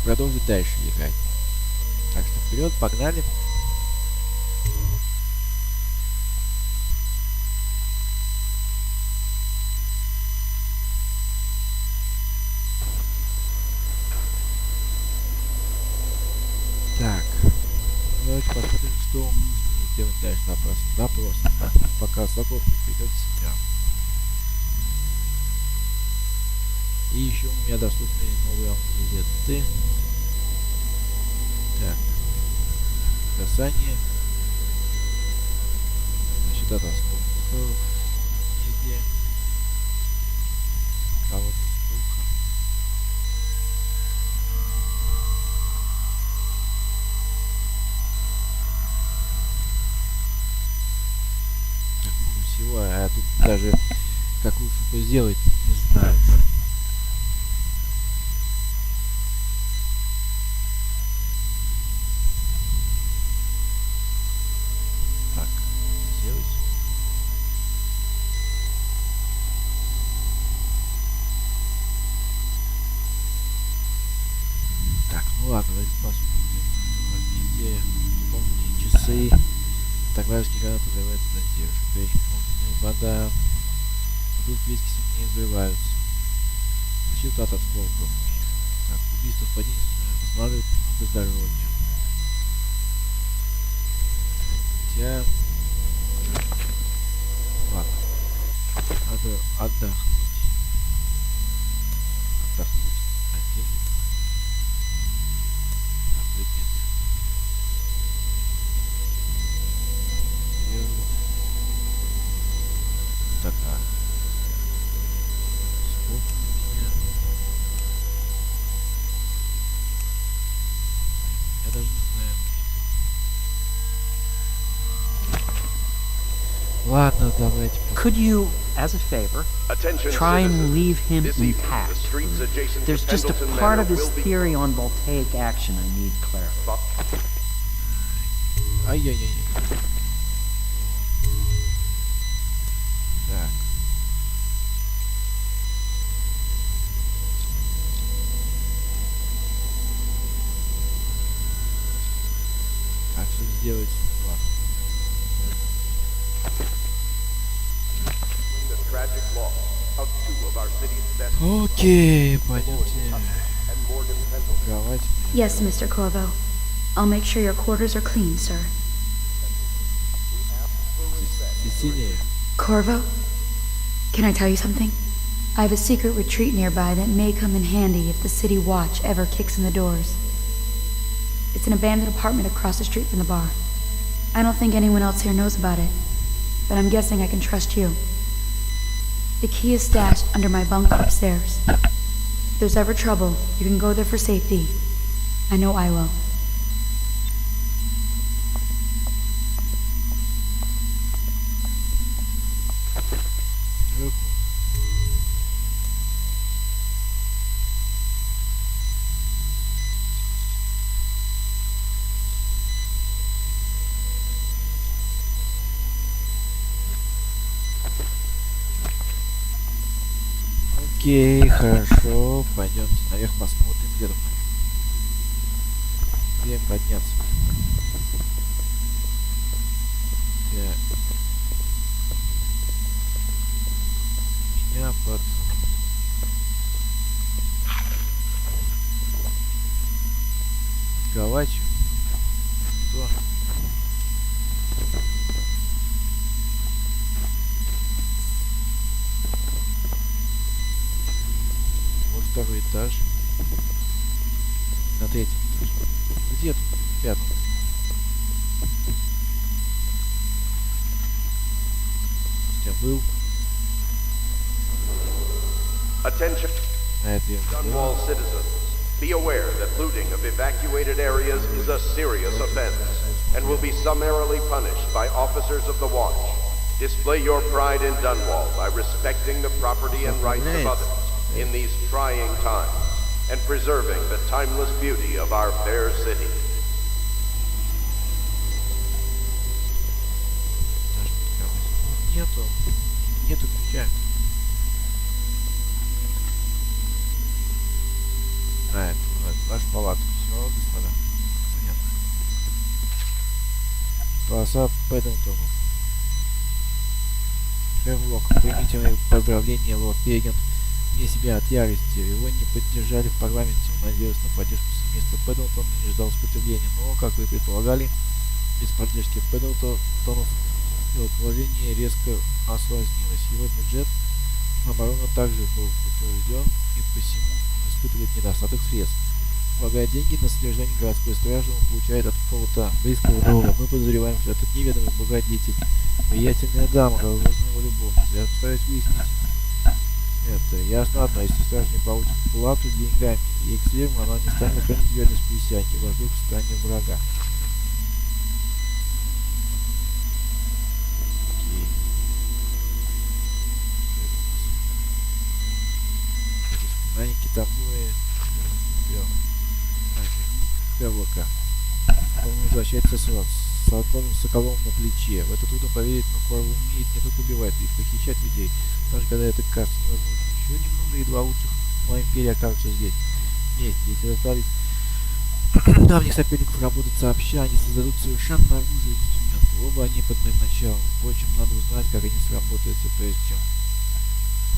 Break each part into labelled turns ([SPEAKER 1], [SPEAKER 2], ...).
[SPEAKER 1] продолжить дальше играть. Так что вперед, погнали. Так, давайте посмотрим, что нужно сделать дальше. Запрос. Пока Соколов не придет в себя. И еще у меня доступны новые амулеты. Так. Касание. Значит, это осколков. Везде. А вот духа. Так много всего, а тут даже какую штуку сделать не знаю. Ладно, давайте посмотрим. Вместе помните часы. Токарский гранат взрывается задержкой. Огненная вода. Тут вески сильнее взрываются. Защита от осколков. Так, убийство в падении восстанавливает много здоровья. Хотя... Ладно. Надо отдохнуть. Отдохнуть. Оденем. Ладно, давайте.
[SPEAKER 2] Could you, as a favor, try and leave him intact? There's just a part of his theory on voltaic action I need clarified.
[SPEAKER 1] Ай-яй-яй. Так. Как же сделать? Окей, пойдемте.
[SPEAKER 3] Yes, Mr. Corvo. I'll make sure your quarters are clean, sir.
[SPEAKER 1] Cecilia.
[SPEAKER 3] Corvo? Can I tell you something? I have a secret retreat nearby that may come in handy if the city watch ever kicks in the doors. It's an abandoned apartment across the street from the bar. I don't think anyone else here knows about it, but I'm guessing I can trust you. The key is stashed under my bunk upstairs. If there's ever trouble, you can go there for safety. I know I will.
[SPEAKER 1] Окей, хорошо. Пойдемте наверх посмотрим, где там. Где подняться. Так. Меня под... кроватью. Что? Второй этаж. На третьем этаже. Где тут? Пятый. Я был.
[SPEAKER 4] Attention, Dunwall citizens. Be aware that looting of evacuated areas is a serious offense and will be summarily punished by officers of the watch. Display your pride in Dunwall by respecting the property and rights of others in these trying times, and preserving the timeless beauty of our fair city.
[SPEAKER 1] Нету ключа. А, это ладно. вашу палатку. Все, господа. Понятно. Полоса Пэддингтону. Хевлок, примите мои поздравления, лорд Пегин. Вне себя от ярости. Его не поддержали в парламенте. Он надеялся на поддержку семейства Пэддингтон и не ждал сопротивления. Но, как вы предполагали, без поддержки Пэддингтонов его положение резко осложнилось. Его бюджет на оборону также был утвержден, и посему он испытывает недостаток средств. Полагая деньги на содержание городской стражи, он получает от какого-то близкого друга. Мы подозреваем, что этот неведомый благодетель влиятельная дама, возможно, его любовница. Я постараюсь выяснить это. Ясно одно, если страж не получит плату деньгами и экстерном, она не станет хранить верность присяге, вождю в стане врага. Китабуэ, Хевлока. Он возвращается с одним соколом на плече. В это трудно поверить, но Корва умеет не только убивать и похищать людей, даже когда это кажется невозможным. Еще немного, и два лучших в моей империи окажутся здесь вместе. Если заставить давних соперников работать сообща, они создадут совершенно оружие и инструменты. Оба они под моим началом. Впрочем, надо узнать, как они сработаются, прежде чем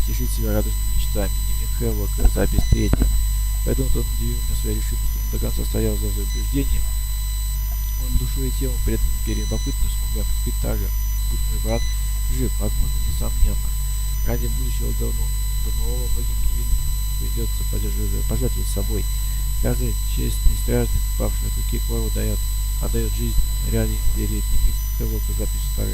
[SPEAKER 1] тешить себя радостными мечтами. Дневник Хевлока, запись 3. Поэтому он удивил меня своей решимостью. Он до конца стоял за убеждение. Он душой и телом предан империи. Любопытно, смогла поступить так же. Будь мой брат жив, возможно, несомненно. Ради будущего до нового многим невинным придется пожертвовать собой. Каждый честный стражник, павший от руки Корва, отдает жизнь ради империи. Дневник Хевлока, запись 2.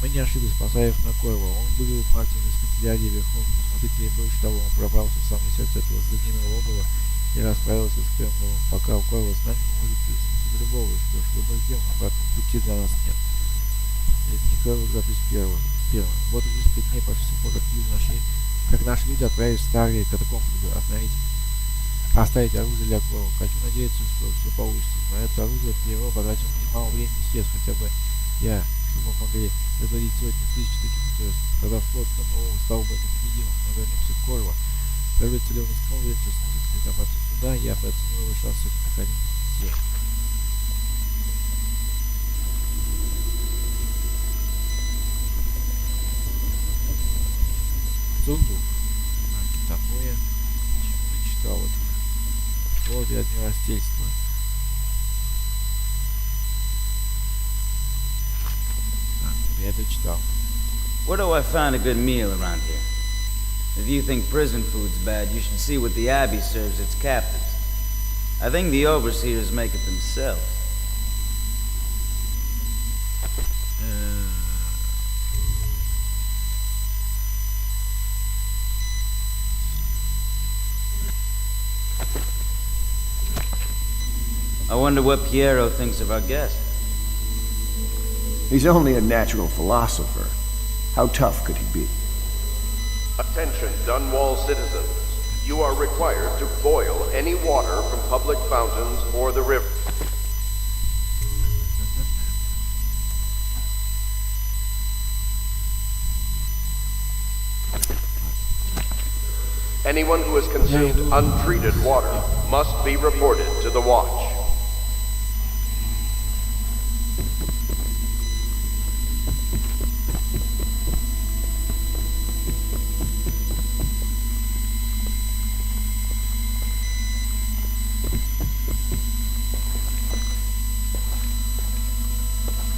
[SPEAKER 1] Мы не ошиблись, поставив на Корва. Он вывел Мартина из канцелярии верховного смотрителя, и больше того, он пробрался в самое сердце этого злодейного логова и расправился с Кремлем. Пока у Корва с нами может присутствовать любого, что ж, выбор сделан, обратного пути для нас нет. Это не Корва, запись 1. Вот уже 5 дней после того, как наши люди отправились в старые катакомбы, оставить оружие для Корва. Хочу надеяться, что все получится. На это оружие Пьеро потратил немало времени и средств, хотя бы я, чтобы мы могли разводить сотни тысяч таких устройств. Когда флот нового стал бы непобедимым, мы вернемся к Корва. Кажется ли он искал, вряд ли сможет добраться сюда, я бы оценил его шансы как 1 из 7. Сундук. Китабуэ. Читал это. Слове адмирательства. Я это читал.
[SPEAKER 5] Where do I find a good meal around here? If you think prison food's bad, you should see what the Abbey serves its captives. I think the overseers make it themselves. I wonder what Piero thinks of our guest.
[SPEAKER 6] He's only a natural philosopher. How tough could he be?
[SPEAKER 4] Attention, Dunwall citizens. You are required to boil any water from public fountains or the river. Anyone who has consumed untreated water must be reported to the Watch.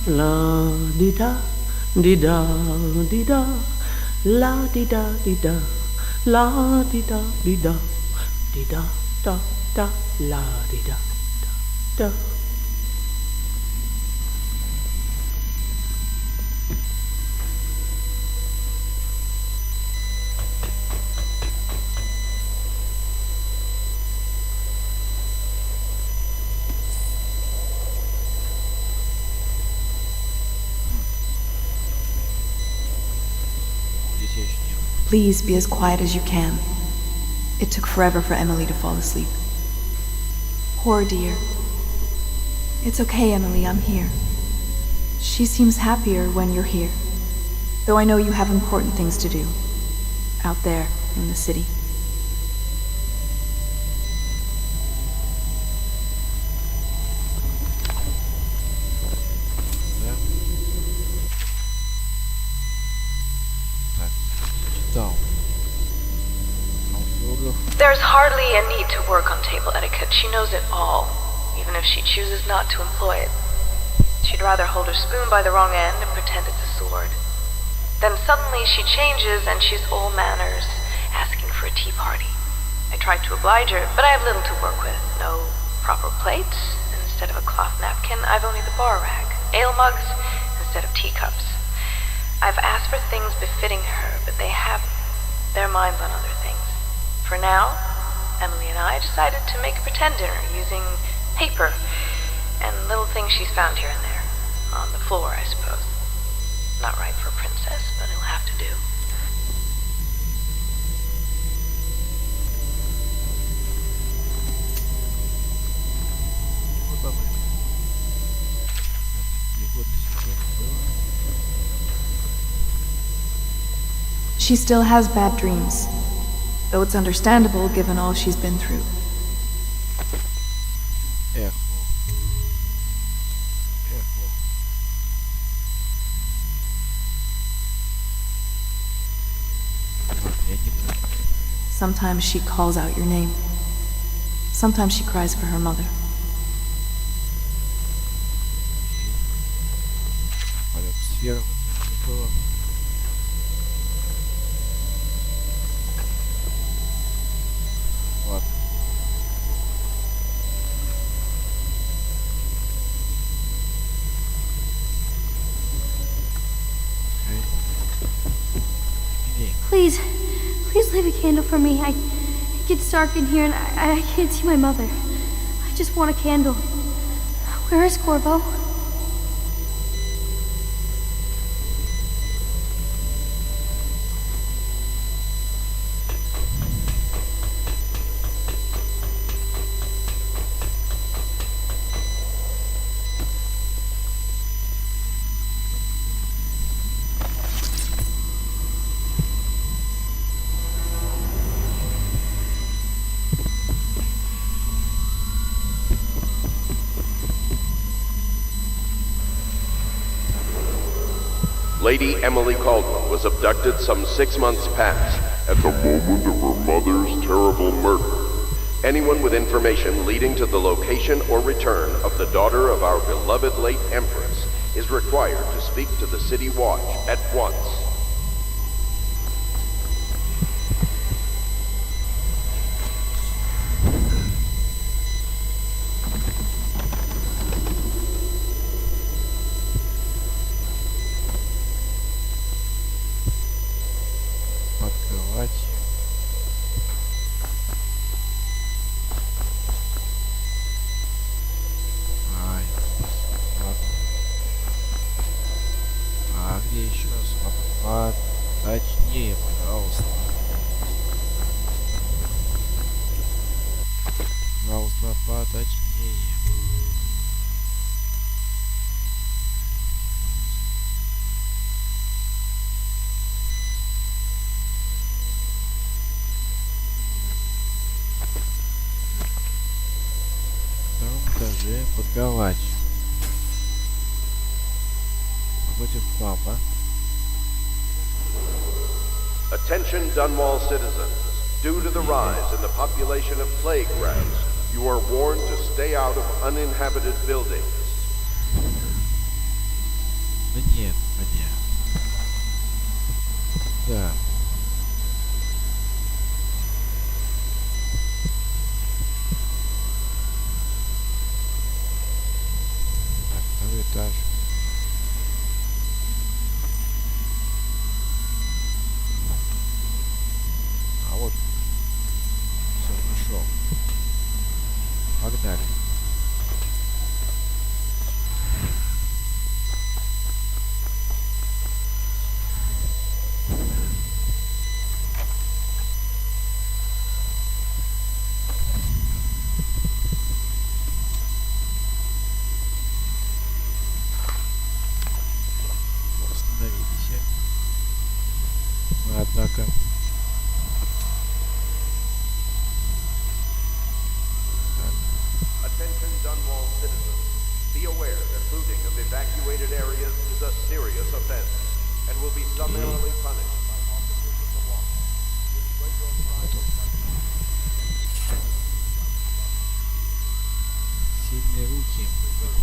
[SPEAKER 7] La di da di da di da, la di da di da, la di da da da, la di da da.
[SPEAKER 8] Please be as quiet as you can. It took forever for Emily to fall asleep. Poor dear. It's okay, Emily, I'm here. She seems happier when you're here. Though I know you have important things to do. Out there, in the city.
[SPEAKER 9] There's hardly a need to work on table etiquette. She knows it all, even if she chooses not to employ it. She'd rather hold her spoon by the wrong end and pretend it's a sword. Then suddenly she changes and she's all manners, asking for a tea party. I tried to oblige her, but I have little to work with. No proper plate. Instead of a cloth napkin, I've only the bar rag. Ale mugs instead of teacups. I've asked for things befitting her, but they haven't. Their minds on other things. For now, Emily and I decided to make a pretend dinner using paper and little things she's found here and there. On the floor, I suppose. Not right for a princess, but it'll have to do.
[SPEAKER 8] She still has bad dreams, though it's understandable given all she's been through. Sometimes she calls out your name. Sometimes she cries for her mother.
[SPEAKER 3] Please leave a candle for me. It gets dark in here and I can't see my mother. I just want a candle. Where is Corvo?
[SPEAKER 4] Lady Emily Caldwell was abducted some 6 months past at the moment of her mother's terrible murder. Anyone with information leading to the location or return of the daughter of our beloved late Empress is required to speak to the City Watch at once.
[SPEAKER 1] Точнее, пожалуйста. Пожалуйста, поточнее. На втором этаже под кроватью. Напротив папа.
[SPEAKER 4] Attention Dunwall citizens. Due to the rise in the population of plague rats, you are warned to stay out of uninhabited buildings.
[SPEAKER 1] Да нет, понятно. Да. Так, второй этаж. Погнали. Остановились. Мы, однако...
[SPEAKER 4] Dunwall citizens, be aware that looting of evacuated areas is a serious offense and will be summarily punished by officers of the watch. Display your pride.
[SPEAKER 1] Сильные руки,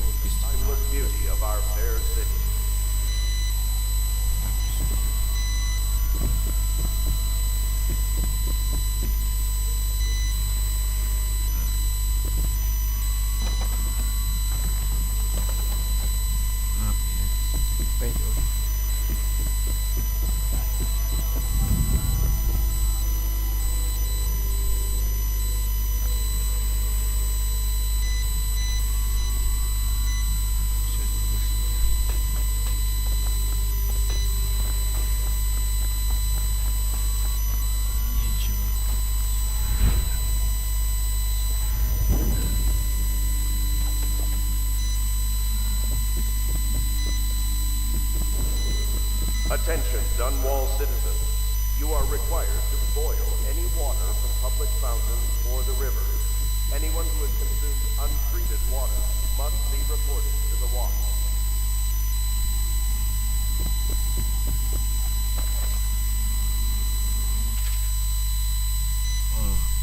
[SPEAKER 1] ловкость.
[SPEAKER 4] Timeless beauty of our fair city.
[SPEAKER 1] Пойдет.
[SPEAKER 4] Attention, Dunwall citizens. You are required to boil any water from public fountains or the rivers. Anyone who has consumed untreated water must be reported to the watch.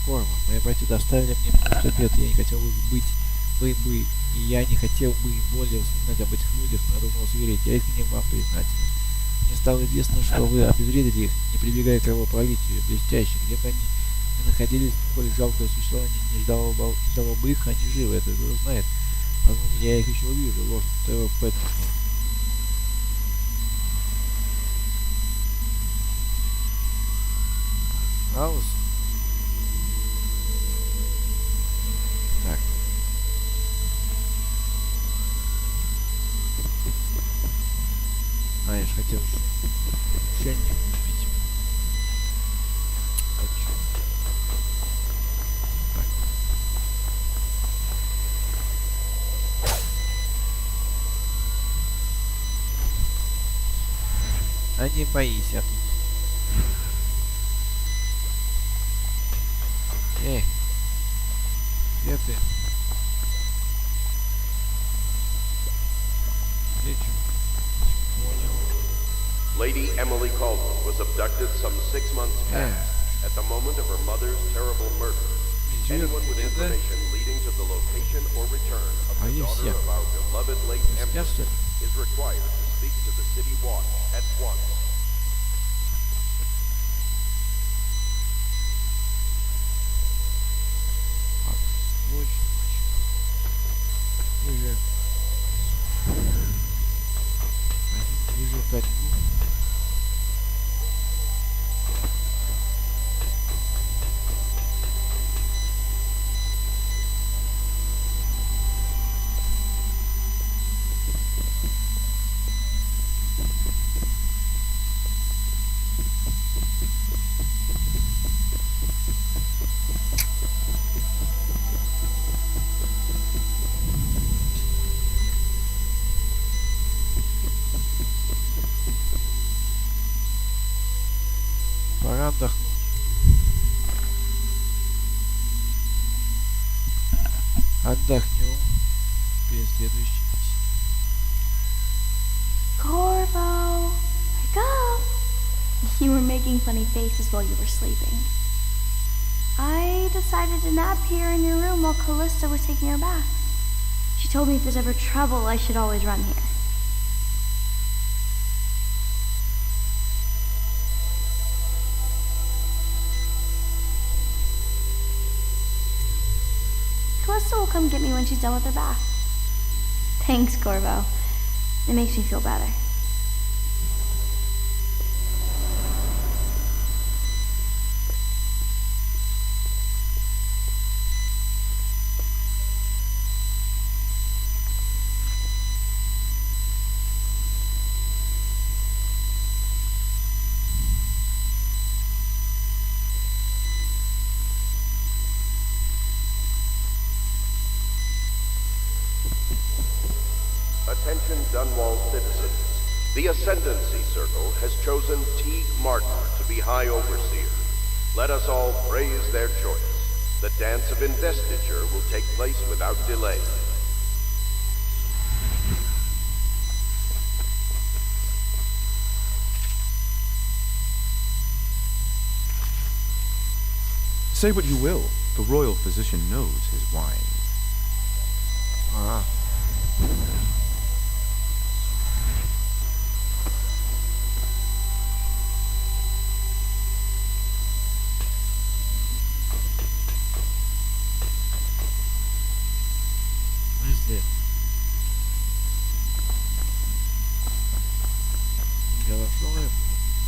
[SPEAKER 1] Корма, мои братья доставили мне множество бед, я не хотел бы и я не хотел бы более вспоминать об этих людях, но я должен вас уверить, я искренне вам признателен. Мне стало известно, что вы обезвредили их, не прибегая к кровопролитию, блестяще. Где бы они ни находились, сколь жалкое существование не ждало бы их, они живы, это же знает. Возможно, я их еще увижу, лорд Пэттинсон. Хаус. Так. А, я же хотел еще не купить. Хочу. Так. А не боись, я тут. Эй, где ты? Где чё? Понял.
[SPEAKER 4] Lady Emily Caldwell was abducted some 6 months past at the moment of her mother's terrible murder. Anyone with information leading to the location or return of the daughter of our beloved late Empress is required to speak to the City Watch at once.
[SPEAKER 1] Пора отдохнуть. Отдохнем перед следующей миссией.
[SPEAKER 10] Corvo, wake up! You were making funny faces while you were sleeping. I decided to nap here in your room while Callista was taking her bath. She told me if there's ever trouble, I should always run here. Callista will come get me when she's done with her bath. Thanks, Corvo. It makes me feel better.
[SPEAKER 4] Attention Dunwall citizens. The Ascendancy Circle has chosen Teague Martin to be High Overseer. Let us all praise their choice. The dance of investiture will take place without delay.
[SPEAKER 11] Say what you will, the royal physician knows his wine.
[SPEAKER 1] А. Подожди. Я нашел его.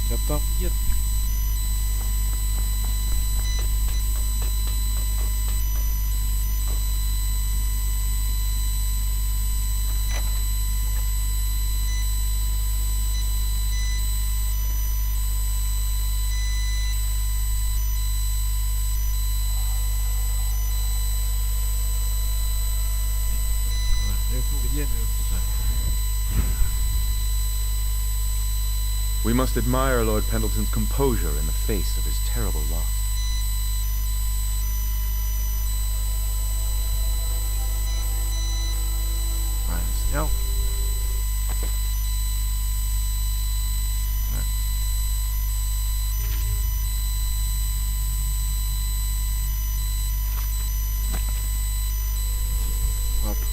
[SPEAKER 1] Тебя там нет.
[SPEAKER 11] We must admire Lord Pendleton's composure in the face of his terrible loss.
[SPEAKER 1] Снял. Ладно.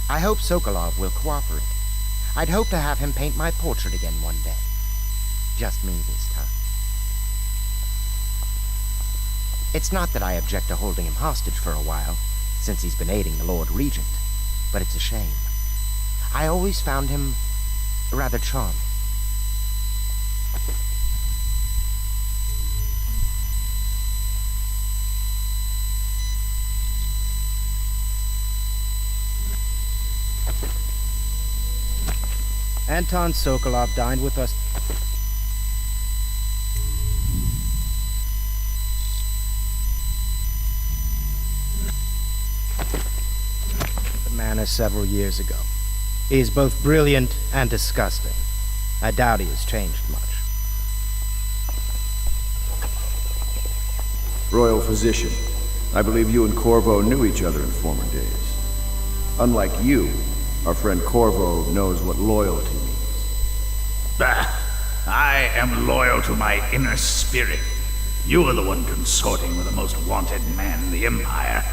[SPEAKER 12] I hope Sokolov will cooperate. I'd hope to have him paint my portrait again one day. Just me this time. It's not that I object to holding him hostage for a while, since he's been aiding the Lord Regent, but it's a shame. I always found him rather charming. Anton Sokolov dined with us. The manor several years ago. He is both brilliant and disgusting. I doubt he has changed much.
[SPEAKER 6] Royal physician, I believe you and Corvo knew each other in former days. Unlike you, our friend Corvo knows what loyalty means.
[SPEAKER 13] Bah! I am loyal to my inner spirit. You are the one consorting with the most wanted man in the Empire.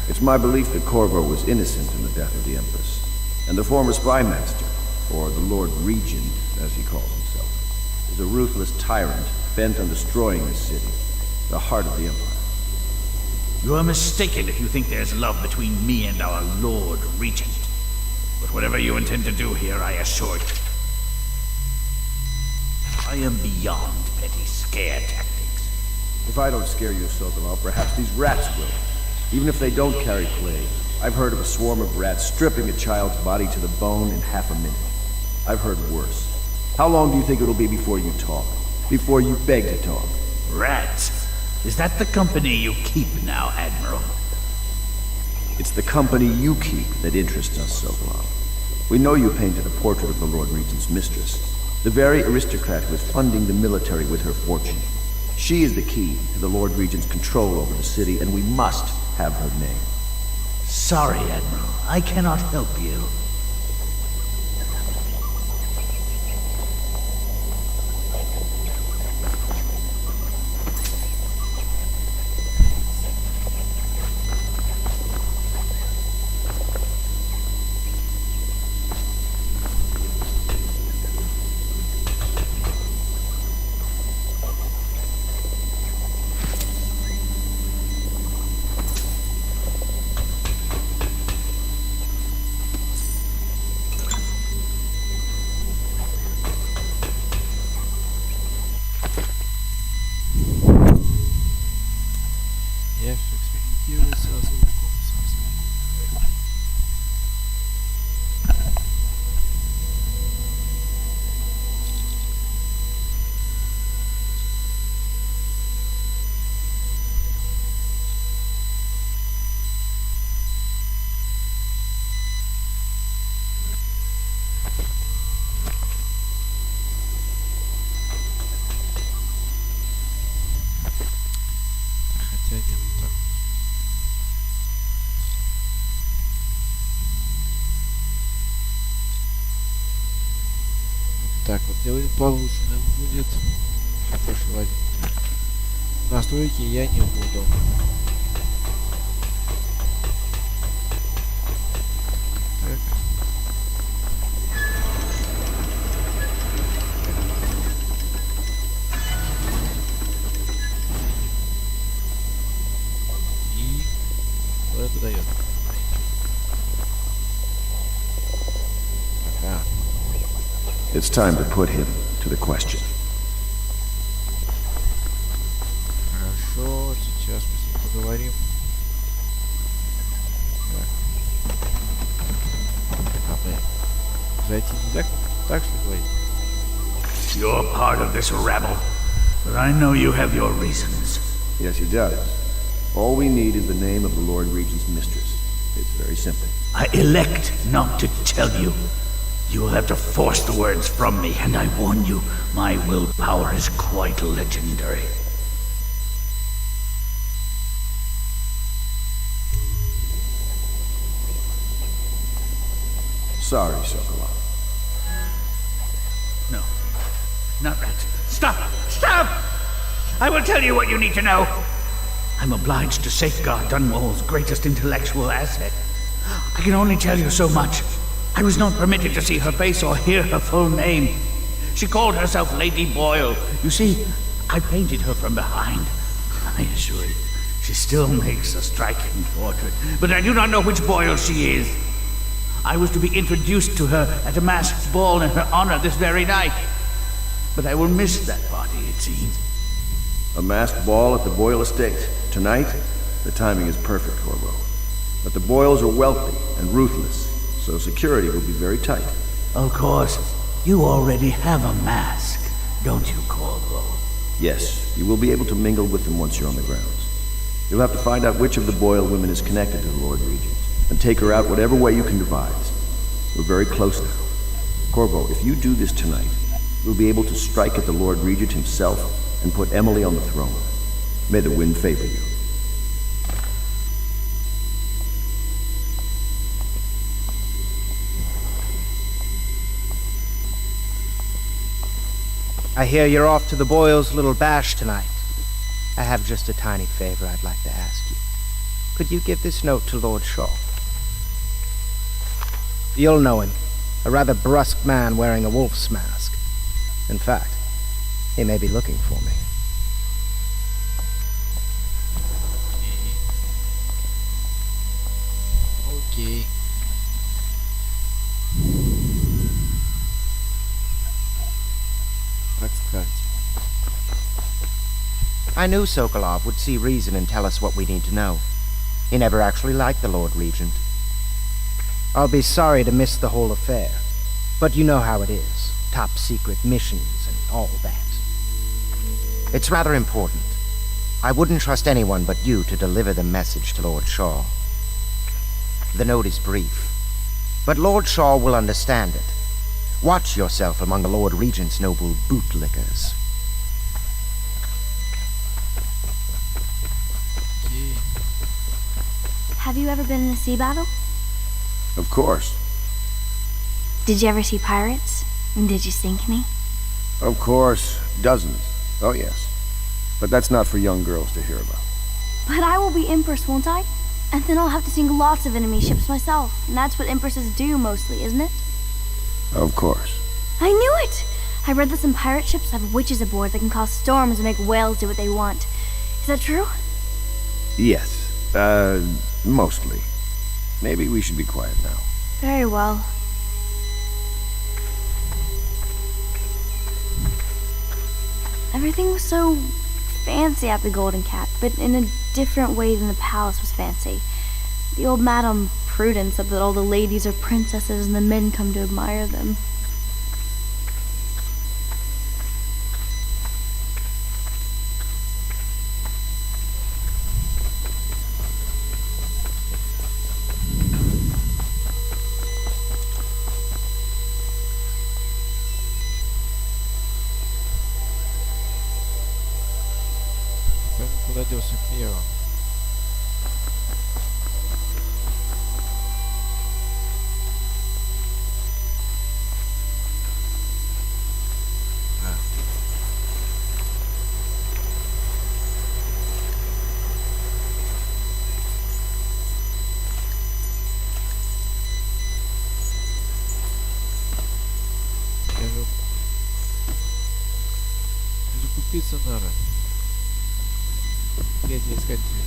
[SPEAKER 6] It's my belief that Corvo was innocent in the death of the Empress, and the former spy master, or the Lord Regent, as he calls himself, is a ruthless tyrant bent on destroying this city, the heart of the Empire.
[SPEAKER 13] You are mistaken if you think there's love between me and our Lord Regent. But whatever you intend to do here, I assure you, I am beyond petty scare tactics.
[SPEAKER 6] If I don't scare you, Sokolov, perhaps these rats will. Even if they don't carry plague. I've heard of a swarm of rats stripping a child's body to the bone in half a minute. I've heard worse. How long do you think it'll be before you talk? Before you beg to talk?
[SPEAKER 13] Rats? Is that the company you keep now, Admiral?
[SPEAKER 6] It's the company you keep that interests us, Sokolov. We know you painted a portrait of the Lord Regent's mistress, the very aristocrat who is funding the military with her fortune. She is the key to the Lord Regent's control over the city, and we must have her name.
[SPEAKER 13] Sorry, Admiral. I cannot help you.
[SPEAKER 1] Так, вот делаем получше будет. Прошу, настройки я не буду. Так. И что это дает? Ага.
[SPEAKER 6] It's time to put him to the question.
[SPEAKER 1] Хорошо, сейчас мы с ним поговорим. Зайти нельзя? Так что говорить?
[SPEAKER 13] You're part of this rabble, but I know you have your reasons.
[SPEAKER 6] Yes, he does. All we need is the name of the Lord Regent's mistress. It's very simple.
[SPEAKER 13] I elect not to tell you. You will have to force the words from me, and I warn you, my willpower is quite legendary.
[SPEAKER 6] Sorry, Sokolov.
[SPEAKER 13] No. Not right. Stop! Stop! I will tell you what you need to know. I'm obliged to safeguard Dunwall's greatest intellectual asset. I can only tell you so much. I was not permitted to see her face or hear her full name. She called herself Lady Boyle. You see, I painted her from behind. I assure you, she still makes a striking portrait, but I do not know which Boyle she is. I was to be introduced to her at a masked ball in her honor this very night. But I will miss that party, it seems.
[SPEAKER 6] A masked ball at the Boyle estate. Tonight? The timing is perfect, Corvo. But the Boyles are wealthy and ruthless, so security will be very tight.
[SPEAKER 13] Of course. You already have a mask, don't you, Corvo?
[SPEAKER 6] Yes, you will be able to mingle with them once you're on the grounds. You'll have to find out which of the Boyle women is connected to the Lord Regent, and take her out whatever way you can devise. We're very close now. Corvo, if you do this tonight, we'll be able to strike at the Lord Regent himself and put Emily on the throne. May the wind favor you.
[SPEAKER 12] I hear you're off to the Boyles' little bash tonight. I have just a tiny favor I'd like to ask you. Could you give this note to Lord Shaw? You'll know him. A rather brusque man wearing a wolf's mask. In fact, he may be looking for me.
[SPEAKER 1] Okay.
[SPEAKER 12] I knew Sokolov would see reason and tell us what we need to know. He never actually liked the Lord Regent. I'll be sorry to miss the whole affair, but you know how it is. Top secret missions and all that. It's rather important. I wouldn't trust anyone but you to deliver the message to Lord Shaw. The note is brief, but Lord Shaw will understand it. Watch yourself among the Lord Regent's noble bootlickers.
[SPEAKER 10] Have you ever been in a sea battle?
[SPEAKER 6] Of course.
[SPEAKER 10] Did you ever see pirates? And did you sink any?
[SPEAKER 6] Of course. Dozens. Oh, yes. But that's not for young girls to hear about.
[SPEAKER 10] But I will be Empress, won't I? And then I'll have to sink lots of enemy ships myself. And that's what Empresses do mostly, isn't it?
[SPEAKER 6] Of course.
[SPEAKER 10] I knew it! I read that some pirate ships have witches aboard that can cause storms and make whales do what they want. Is that true?
[SPEAKER 6] Yes. Mostly. Maybe we should be quiet now.
[SPEAKER 10] Very well. Everything was so fancy at the Golden Cat, but in a different way than the palace was fancy. The old Madame Prudence said that all the ladies are princesses and the men come to admire them.
[SPEAKER 1] Куда делся Пьеро? Торопиться надо. Где тебе искать дверь?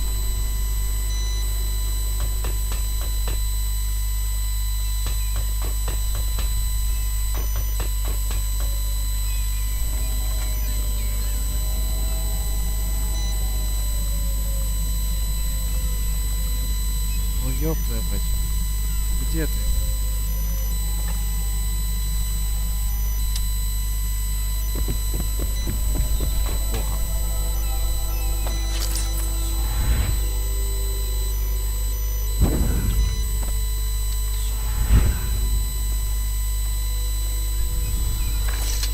[SPEAKER 1] Ну ёб твою мать. Где ты? Плохо.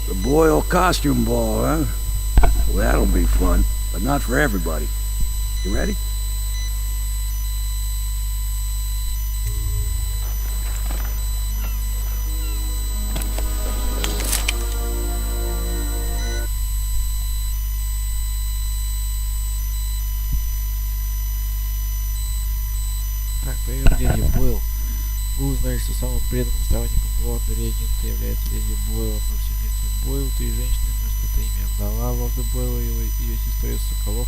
[SPEAKER 14] The Boyle costume ball, huh? Well, that'll be fun, but not for everybody. You ready?
[SPEAKER 1] Так, привет, леди Бойл. Вы узнали, что самым преданным сторонником лорда Регента является леди Бойл, но в семействе Бойл 3 женщины носят это имя. Вдова лорда Бойла и ее сестра из Соколов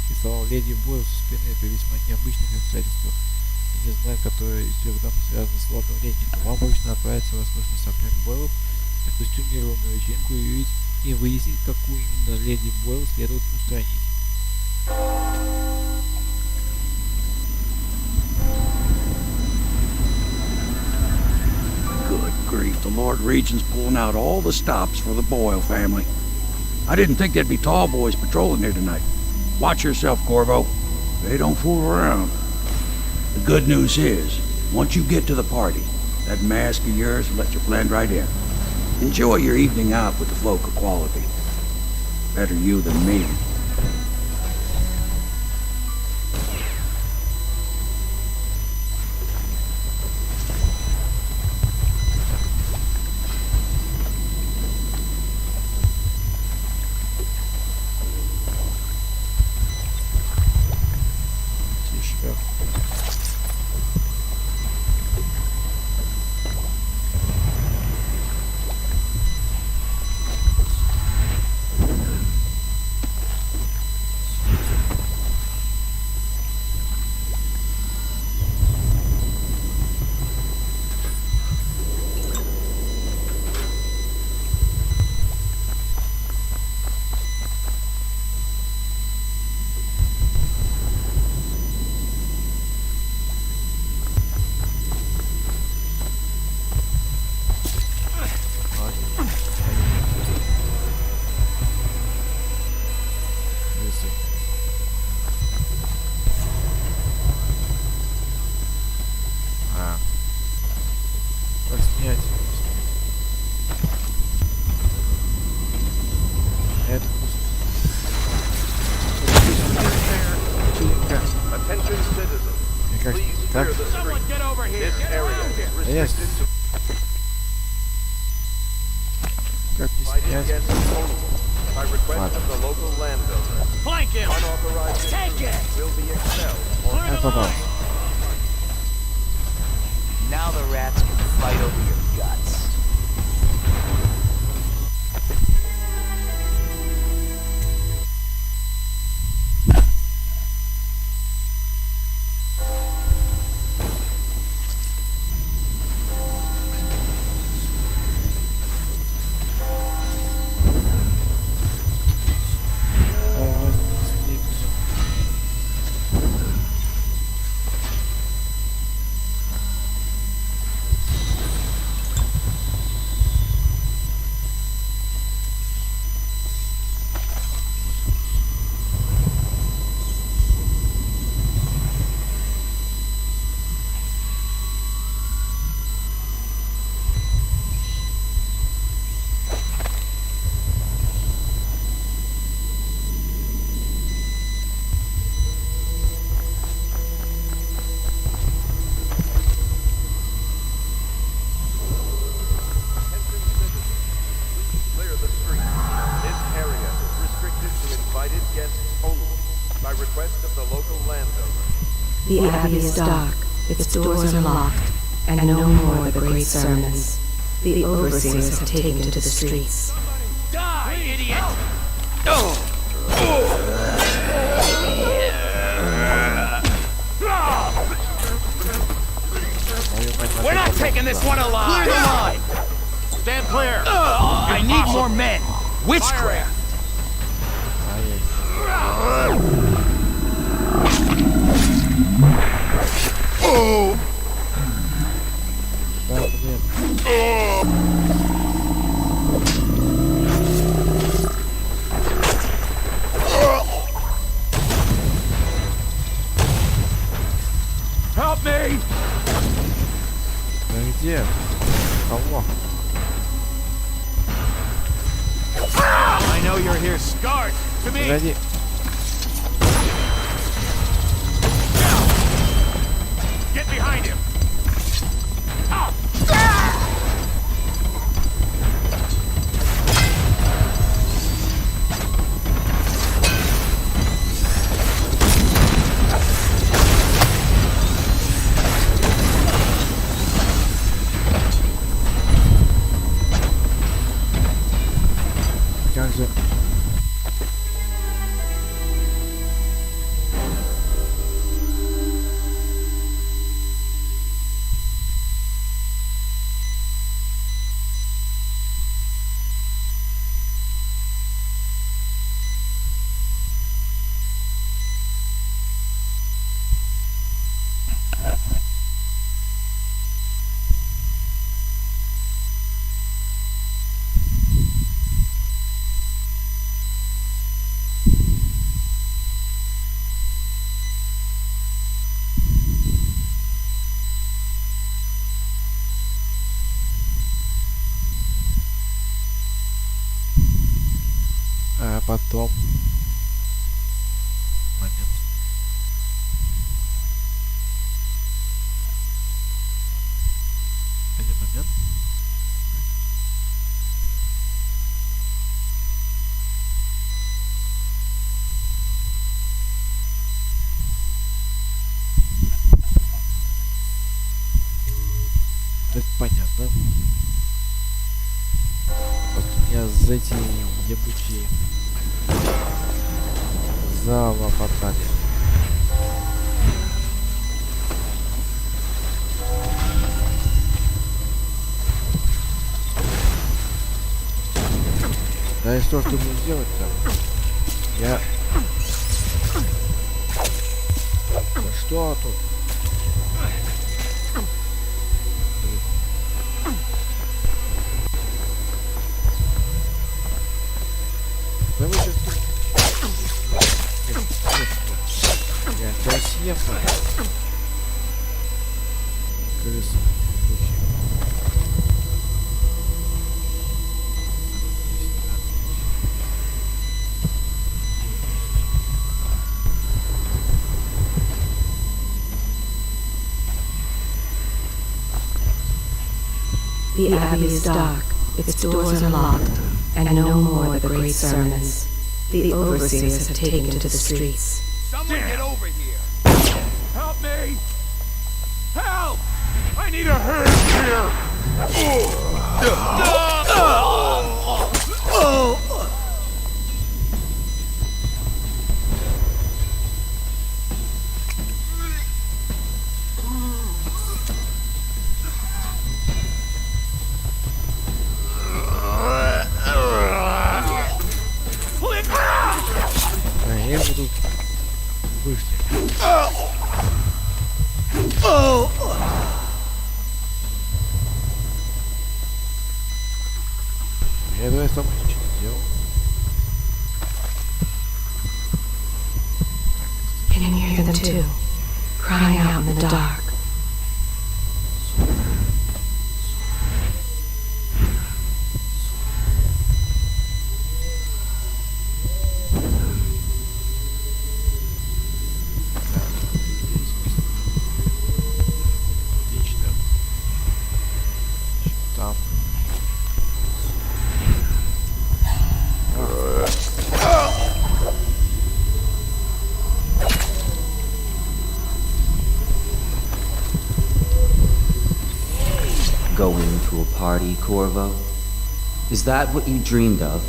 [SPEAKER 1] рисовал леди Бойл со спины при весьма необычных обстоятельствах. И не знаю, которая из 3 дам связана с лордом Регентом. Вам поручено отправиться в роскошный особняк Бойлов на костюмированную вечеринку и выяснить, какую именно леди Бойл следует устранить.
[SPEAKER 14] Good grief, the Lord Regent's pulling out all the stops for the Boyle family. I didn't think there'd be tall boys patrolling here tonight. Watch yourself, Corvo. They don't fool around. The good news is, once you get to the party, that mask of yours will let you blend right in. Enjoy your evening out with the folk of quality. Better you than me.
[SPEAKER 15] Now the rats can fight over your guts.
[SPEAKER 16] The Abbey is dark, its doors are locked, and no more the great sermons. The overseers have taken to the streets.
[SPEAKER 15] Die, idiot! We're not taking this one alive! Clear the line! Stand clear! I need more men! Witchcraft!
[SPEAKER 14] Help me!
[SPEAKER 1] Где? Кого?
[SPEAKER 15] I know you're here, scarred to me!
[SPEAKER 1] Погоди.
[SPEAKER 15] Get behind him!
[SPEAKER 1] Как же... А потом... Момент. Один момент. Это понятно. Вот меня за эти ебучие залопотали. Да и что ж ты будешь делать-то? Я... Да что тут? Да вы сейчас тут... Я тебя съем, крыса.
[SPEAKER 16] The Abbey is dark, its doors are locked, and no more the great sermons. The overseers have taken to the streets.
[SPEAKER 15] Someone get over here! Help me! Help! I need a hand here!
[SPEAKER 1] Я буду выше. Я думаю, я с тобой ничего не делал.
[SPEAKER 16] Can you hear them too? Crying out in the dark.
[SPEAKER 1] Отлично. Что там?
[SPEAKER 17] Going to a party, Corvo? Is that what you dreamed of?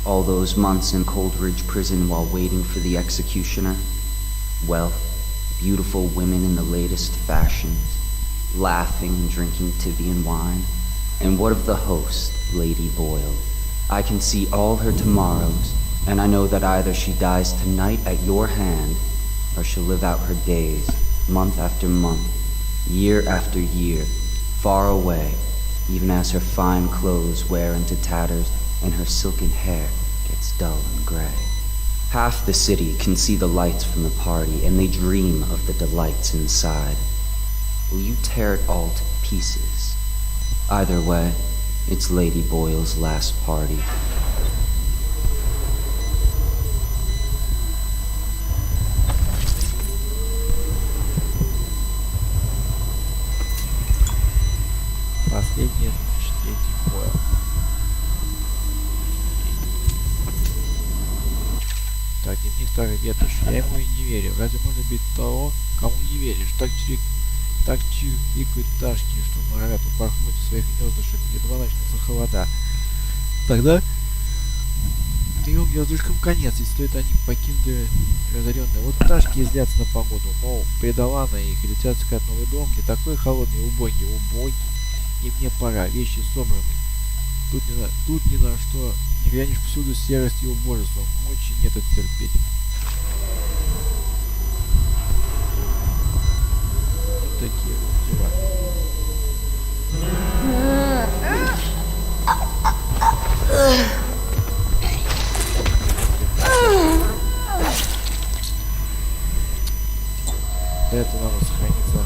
[SPEAKER 17] All those months in Coldridge Prison while waiting for the executioner? Wealth, beautiful women in the latest fashions, laughing and drinking Tyvian wine. And what of the host, Lady Boyle? I can see all her tomorrows, and I know that either she dies tonight at your hand, or she'll live out her days, month after month, year after year, far away, even as her fine clothes wear into tatters and her silken hair gets dull and gray. Half the city can see the lights from the party, and they dream of the delights inside. Will you tear it all to pieces? Either way, it's Lady Boyle's last party.
[SPEAKER 1] Последнее впечатление Бойл. Так, дневник старый ветошь. Я ему и не верю. Разве можно быть того, кому не веришь? Так чирикают пташки, что норовят упорхнуть из своих гнездышек, едва начнутся холода. Тогда трем гнездышкам конец, и стоит они покинуть разоренные. Вот пташки излятся на погоду, мол, предала она их, и летят искать новый дом, не такой холодный и убогий, и мне пора, вещи собраны. Тут ни на что не глянешь, всюду серость и убожество, мочи нет терпеть. Вот такие вот дела. Для этого надо сохраниться.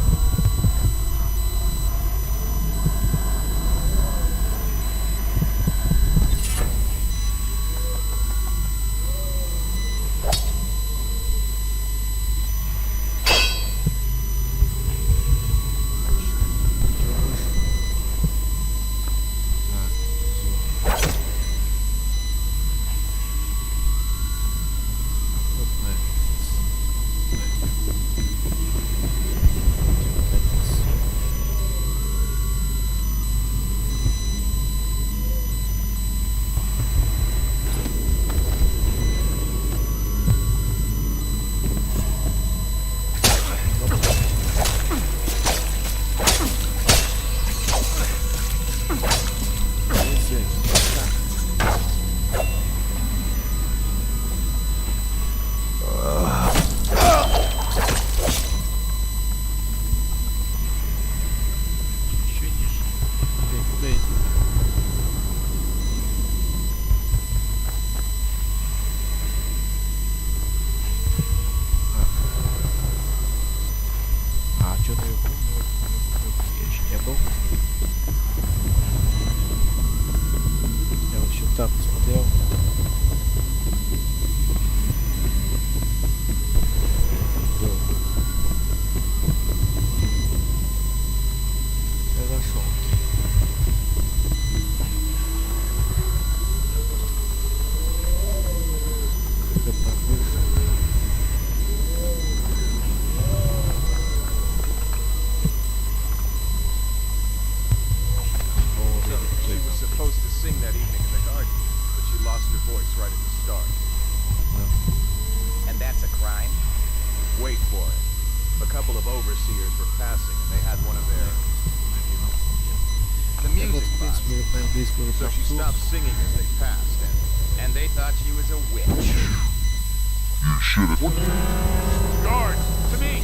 [SPEAKER 15] So she stopped singing as they passed, and they thought she was a witch.
[SPEAKER 18] You should have.
[SPEAKER 15] Guards, to me!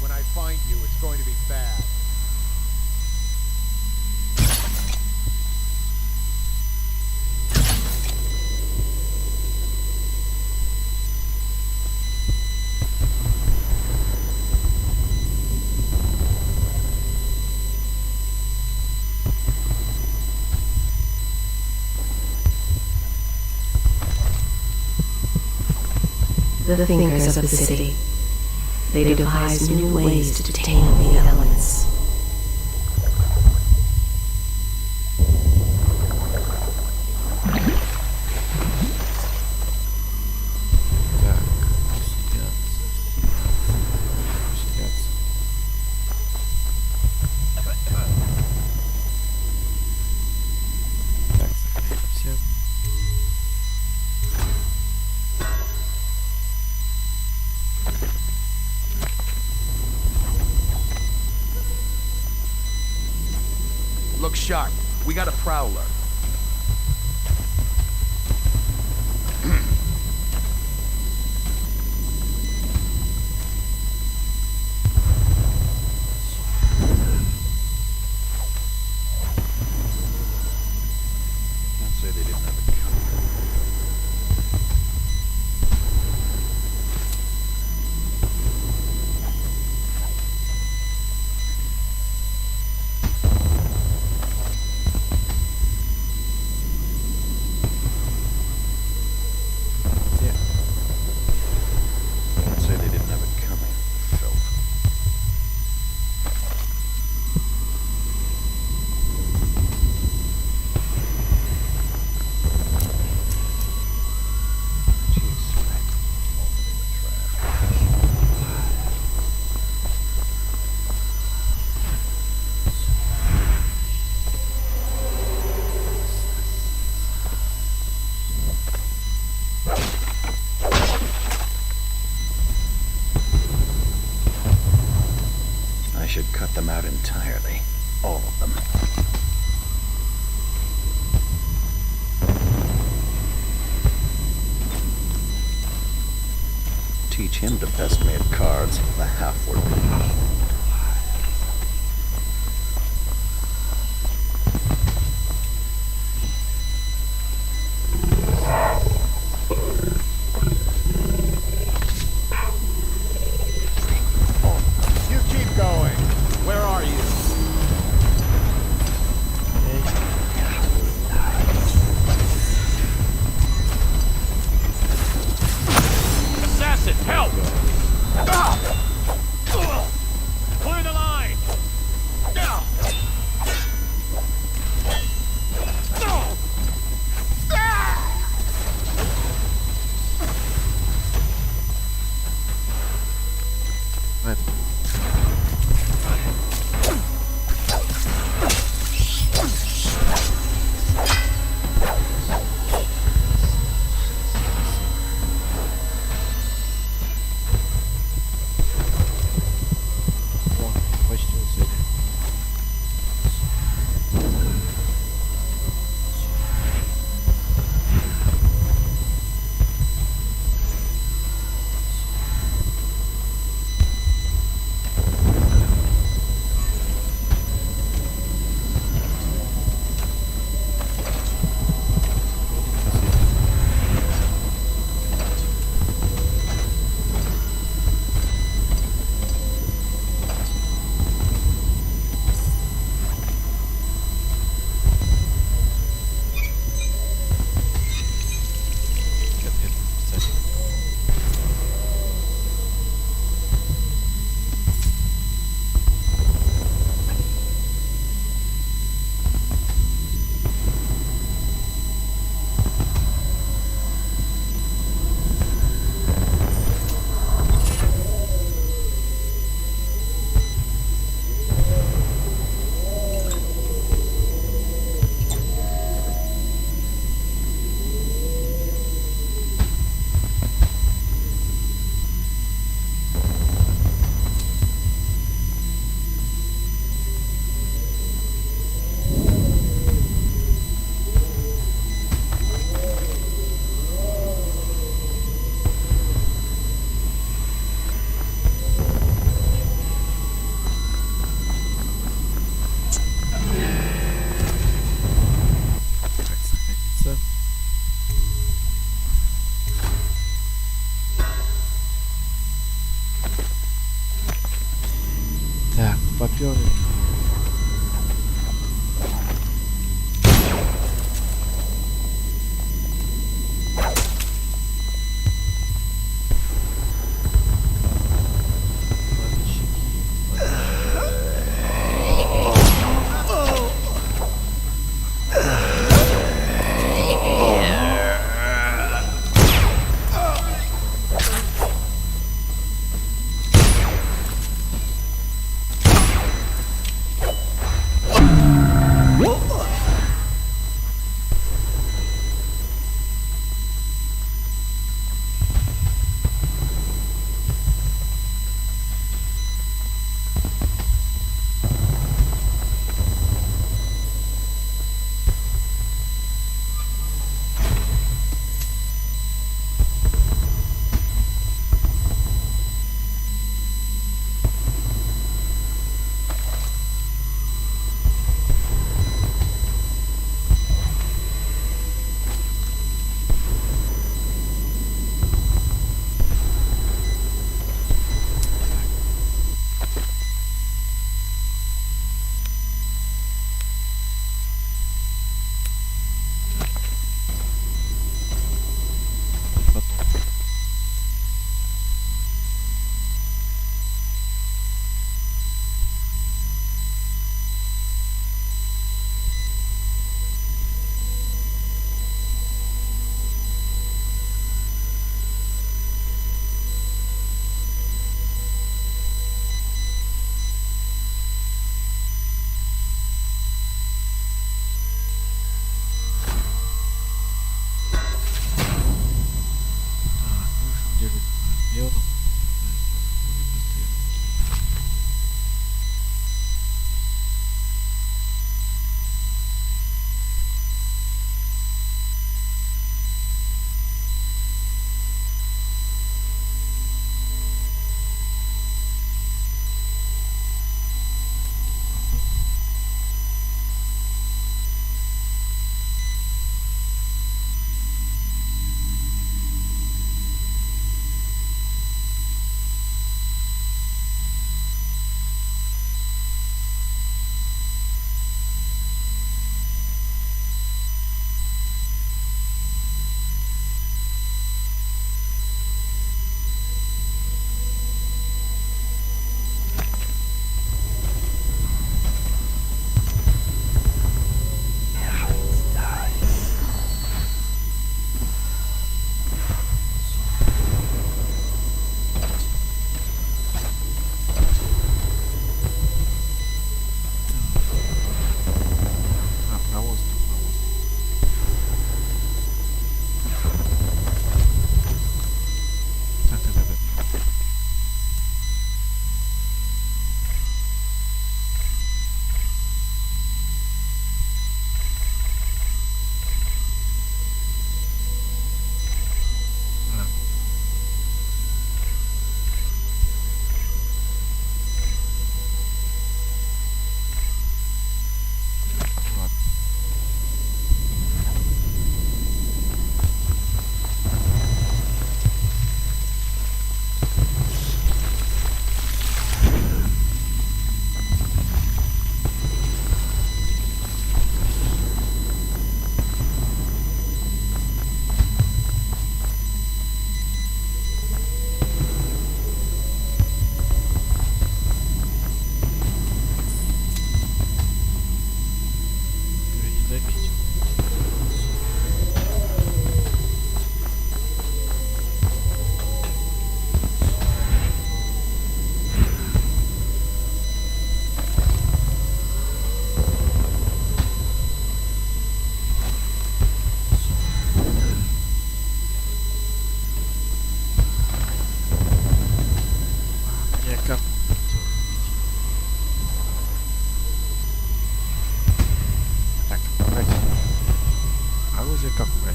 [SPEAKER 15] When I find you, it's going to be bad.
[SPEAKER 16] The thinkers of the city. They devise new ways to tame the elements.
[SPEAKER 15] Look sharp. We got a prowler.
[SPEAKER 6] Should cut them out entirely. All of them. Teach him to best made cards, the half-word.
[SPEAKER 1] заметил. Как убрать?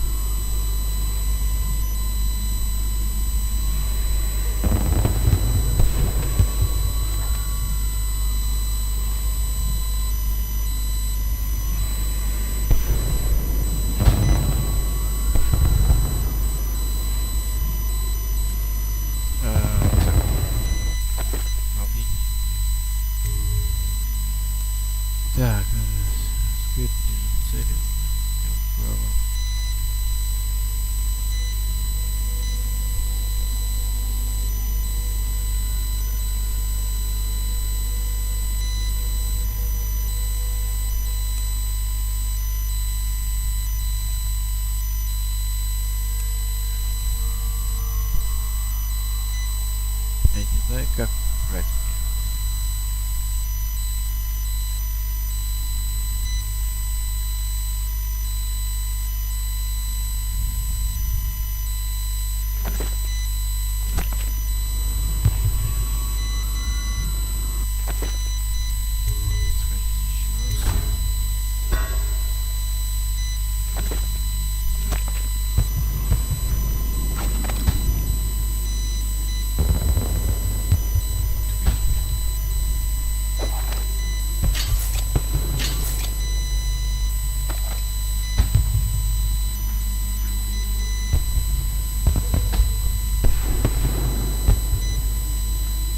[SPEAKER 1] Так, скрипт цели. Я не знаю, как брать.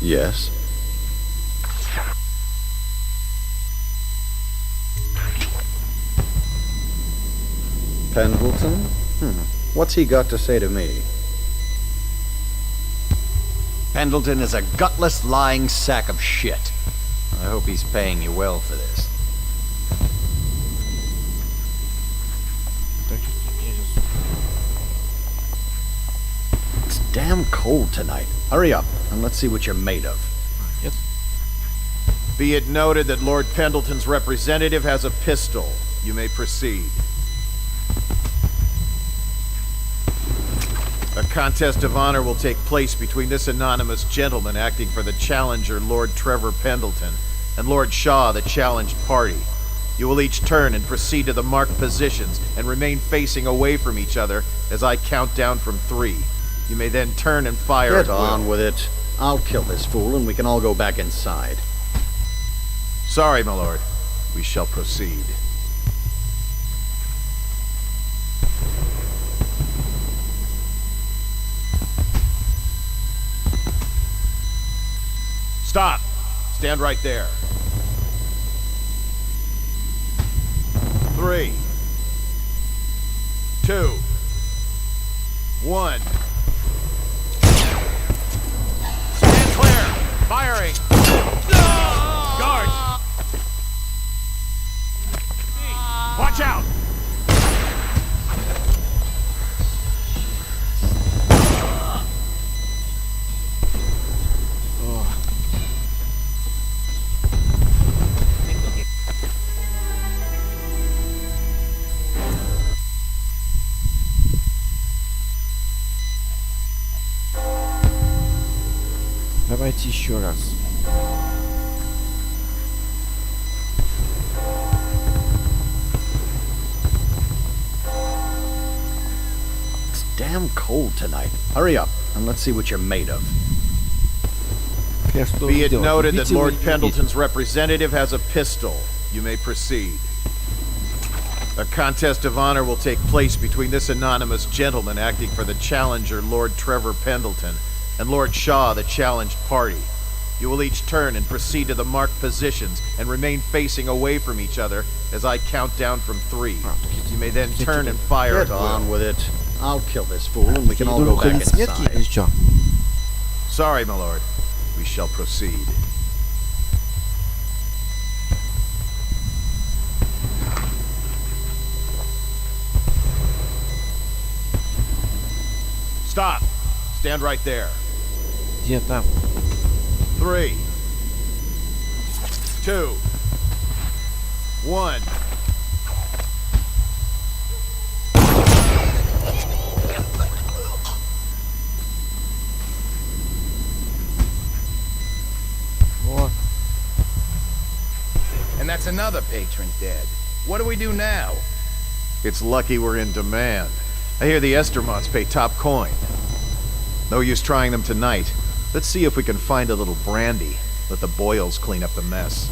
[SPEAKER 6] Yes.
[SPEAKER 19] Pendleton? What's he got to say to me?
[SPEAKER 20] Pendleton is a gutless, lying sack of shit. I hope he's paying you well for this.
[SPEAKER 19] It's damn cold tonight. Hurry up, and let's see what you're made of.
[SPEAKER 1] Yes.
[SPEAKER 20] Be it noted that Lord Pendleton's representative has a pistol. You may proceed. A contest of honor will take place between this anonymous gentleman acting for the challenger, Lord Trevor Pendleton, and Lord Shaw, the challenged party. You will each turn and proceed to the marked positions and remain facing away from each other as I count down from 3. You may then turn and fire at will.
[SPEAKER 19] Get on with it. I'll kill this fool and we can all go back inside.
[SPEAKER 20] Sorry, my lord. We shall proceed. Stop! Stand right there. 3, 2, 1. Stand clear! Firing! Guards! Watch out!
[SPEAKER 1] Давайте еще раз.
[SPEAKER 19] It's damn cold tonight. Hurry up, and let's see what you're made of.
[SPEAKER 20] Be it noted that Lord Pendleton's representative has a pistol. You may proceed. A contest of honor will take place between this anonymous gentleman acting for the challenger, Lord Trevor Pendleton, and Lord Shaw, the challenged party. You will each turn and proceed to the marked positions and remain facing away from each other as I count down from 3. You may then turn and fire at will.
[SPEAKER 19] Get on with it. I'll kill this fool and we can all go back inside.
[SPEAKER 20] Sorry, my lord. We shall proceed. Stop. Stand right there.
[SPEAKER 1] Где там?
[SPEAKER 20] 3, 2, 1.
[SPEAKER 1] О,
[SPEAKER 21] And that's another patron dead. What do we do now?
[SPEAKER 20] It's lucky we're in demand. I hear the Estermonts pay top coin. No use trying them tonight. Let's see if we can find a little brandy. Let the Boyles clean up the mess.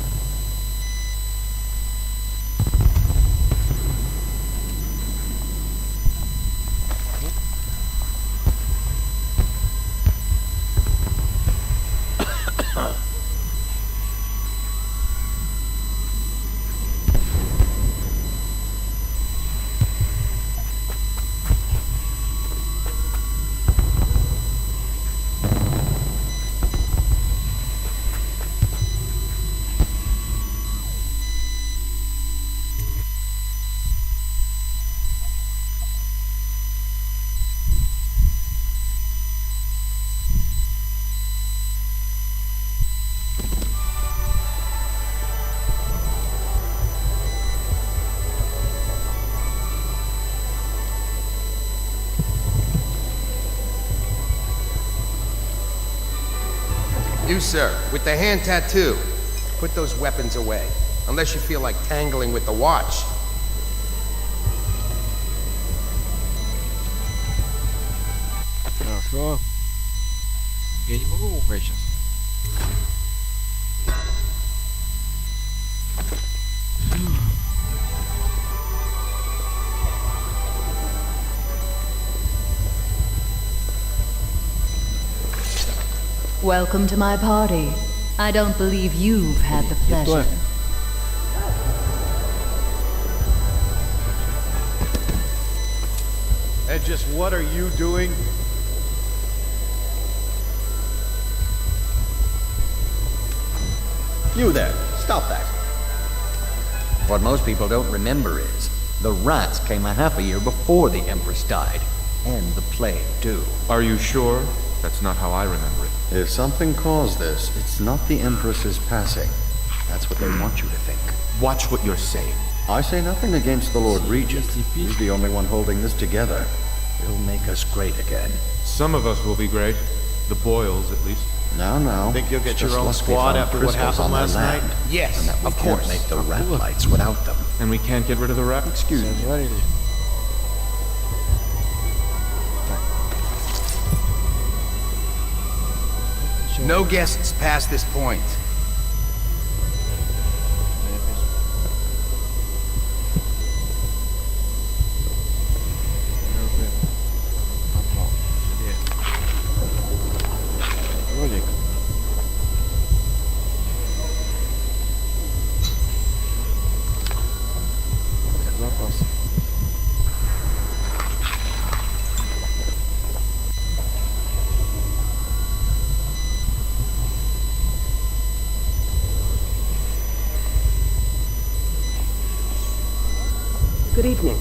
[SPEAKER 21] You, sir, with the hand tattoo. Put those weapons away. Unless you feel like tangling with the watch.
[SPEAKER 1] хорошо. Я не могу умереть сейчас.
[SPEAKER 22] Welcome to my party. I don't believe you've had the pleasure.
[SPEAKER 20] And just what are you doing?
[SPEAKER 23] You there, stop that. What most people don't remember is, the rats came a half a year before the Empress died. And the plague, too.
[SPEAKER 11] Are you sure? That's not how I remember it.
[SPEAKER 19] If something caused this, it's not the Empress's passing. That's what they want you to think.
[SPEAKER 23] Watch what you're saying.
[SPEAKER 19] I say nothing against the Lord Regent. He's the only one holding this together.
[SPEAKER 23] He'll make us great again.
[SPEAKER 11] Some of us will be great. The Boyles, at least.
[SPEAKER 19] Now.
[SPEAKER 20] Think you'll get
[SPEAKER 19] It's
[SPEAKER 20] your
[SPEAKER 19] just
[SPEAKER 20] own
[SPEAKER 19] luck they
[SPEAKER 20] squad
[SPEAKER 19] found
[SPEAKER 20] after what
[SPEAKER 19] crystals
[SPEAKER 20] happened
[SPEAKER 19] on their
[SPEAKER 20] last
[SPEAKER 19] land.
[SPEAKER 20] night?
[SPEAKER 21] Yes,
[SPEAKER 19] And that we
[SPEAKER 21] of
[SPEAKER 19] can't
[SPEAKER 21] course.
[SPEAKER 19] make the rat lights without them.
[SPEAKER 11] And we can't get rid of the rat?
[SPEAKER 19] Excuse me.
[SPEAKER 1] Заварили.
[SPEAKER 21] No guests past this point.
[SPEAKER 1] Ролик. Запас.
[SPEAKER 7] Good evening.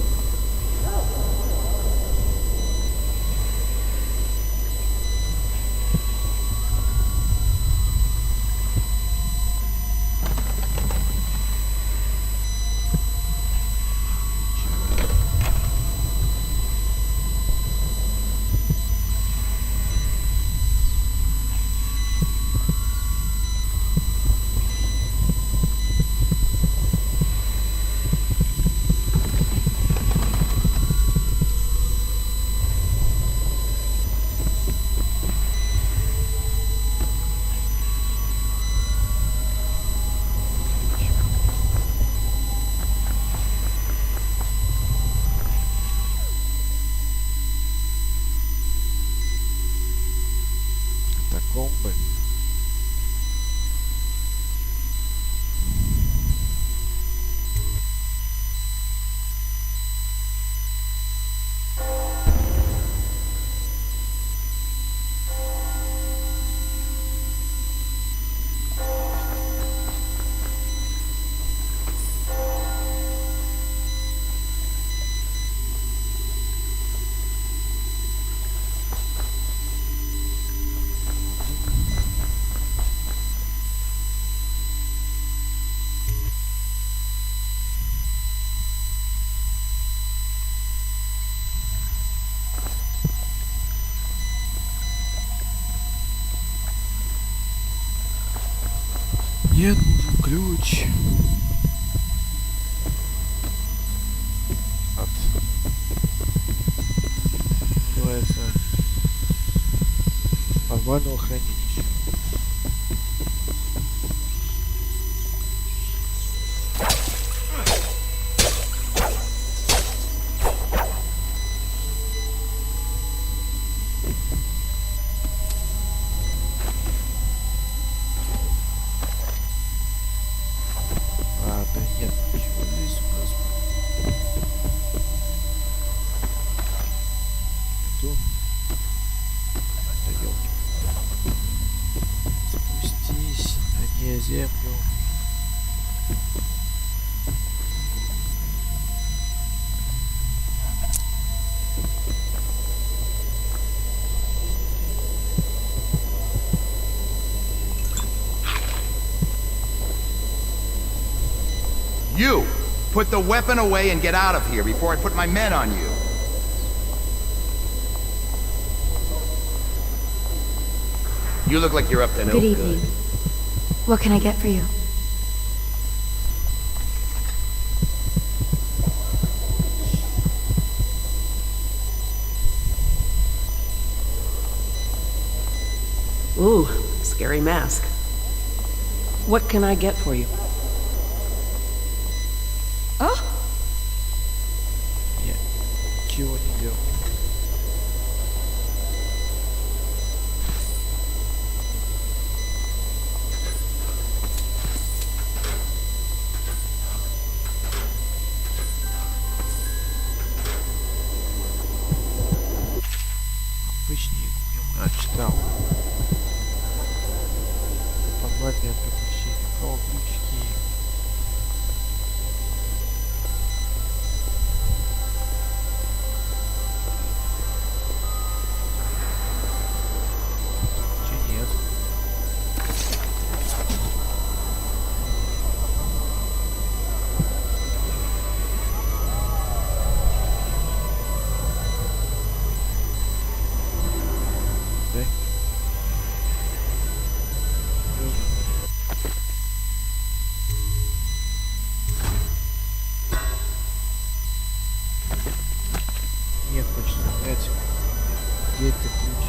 [SPEAKER 1] Мне нужен ключ от, называется, подвального хранилища. Землю.
[SPEAKER 21] You! Put the weapon away and get out of here before I put my men on you. You look like you're up to no good.
[SPEAKER 3] Good evening. What can I get for you?
[SPEAKER 7] Ooh, scary mask. What can I get for you?
[SPEAKER 3] Oh?
[SPEAKER 1] Yeah. Чего не делал? Читал. Подвальное помещение, колокольчики. Че нет? Мне хочется знать, где это ключ.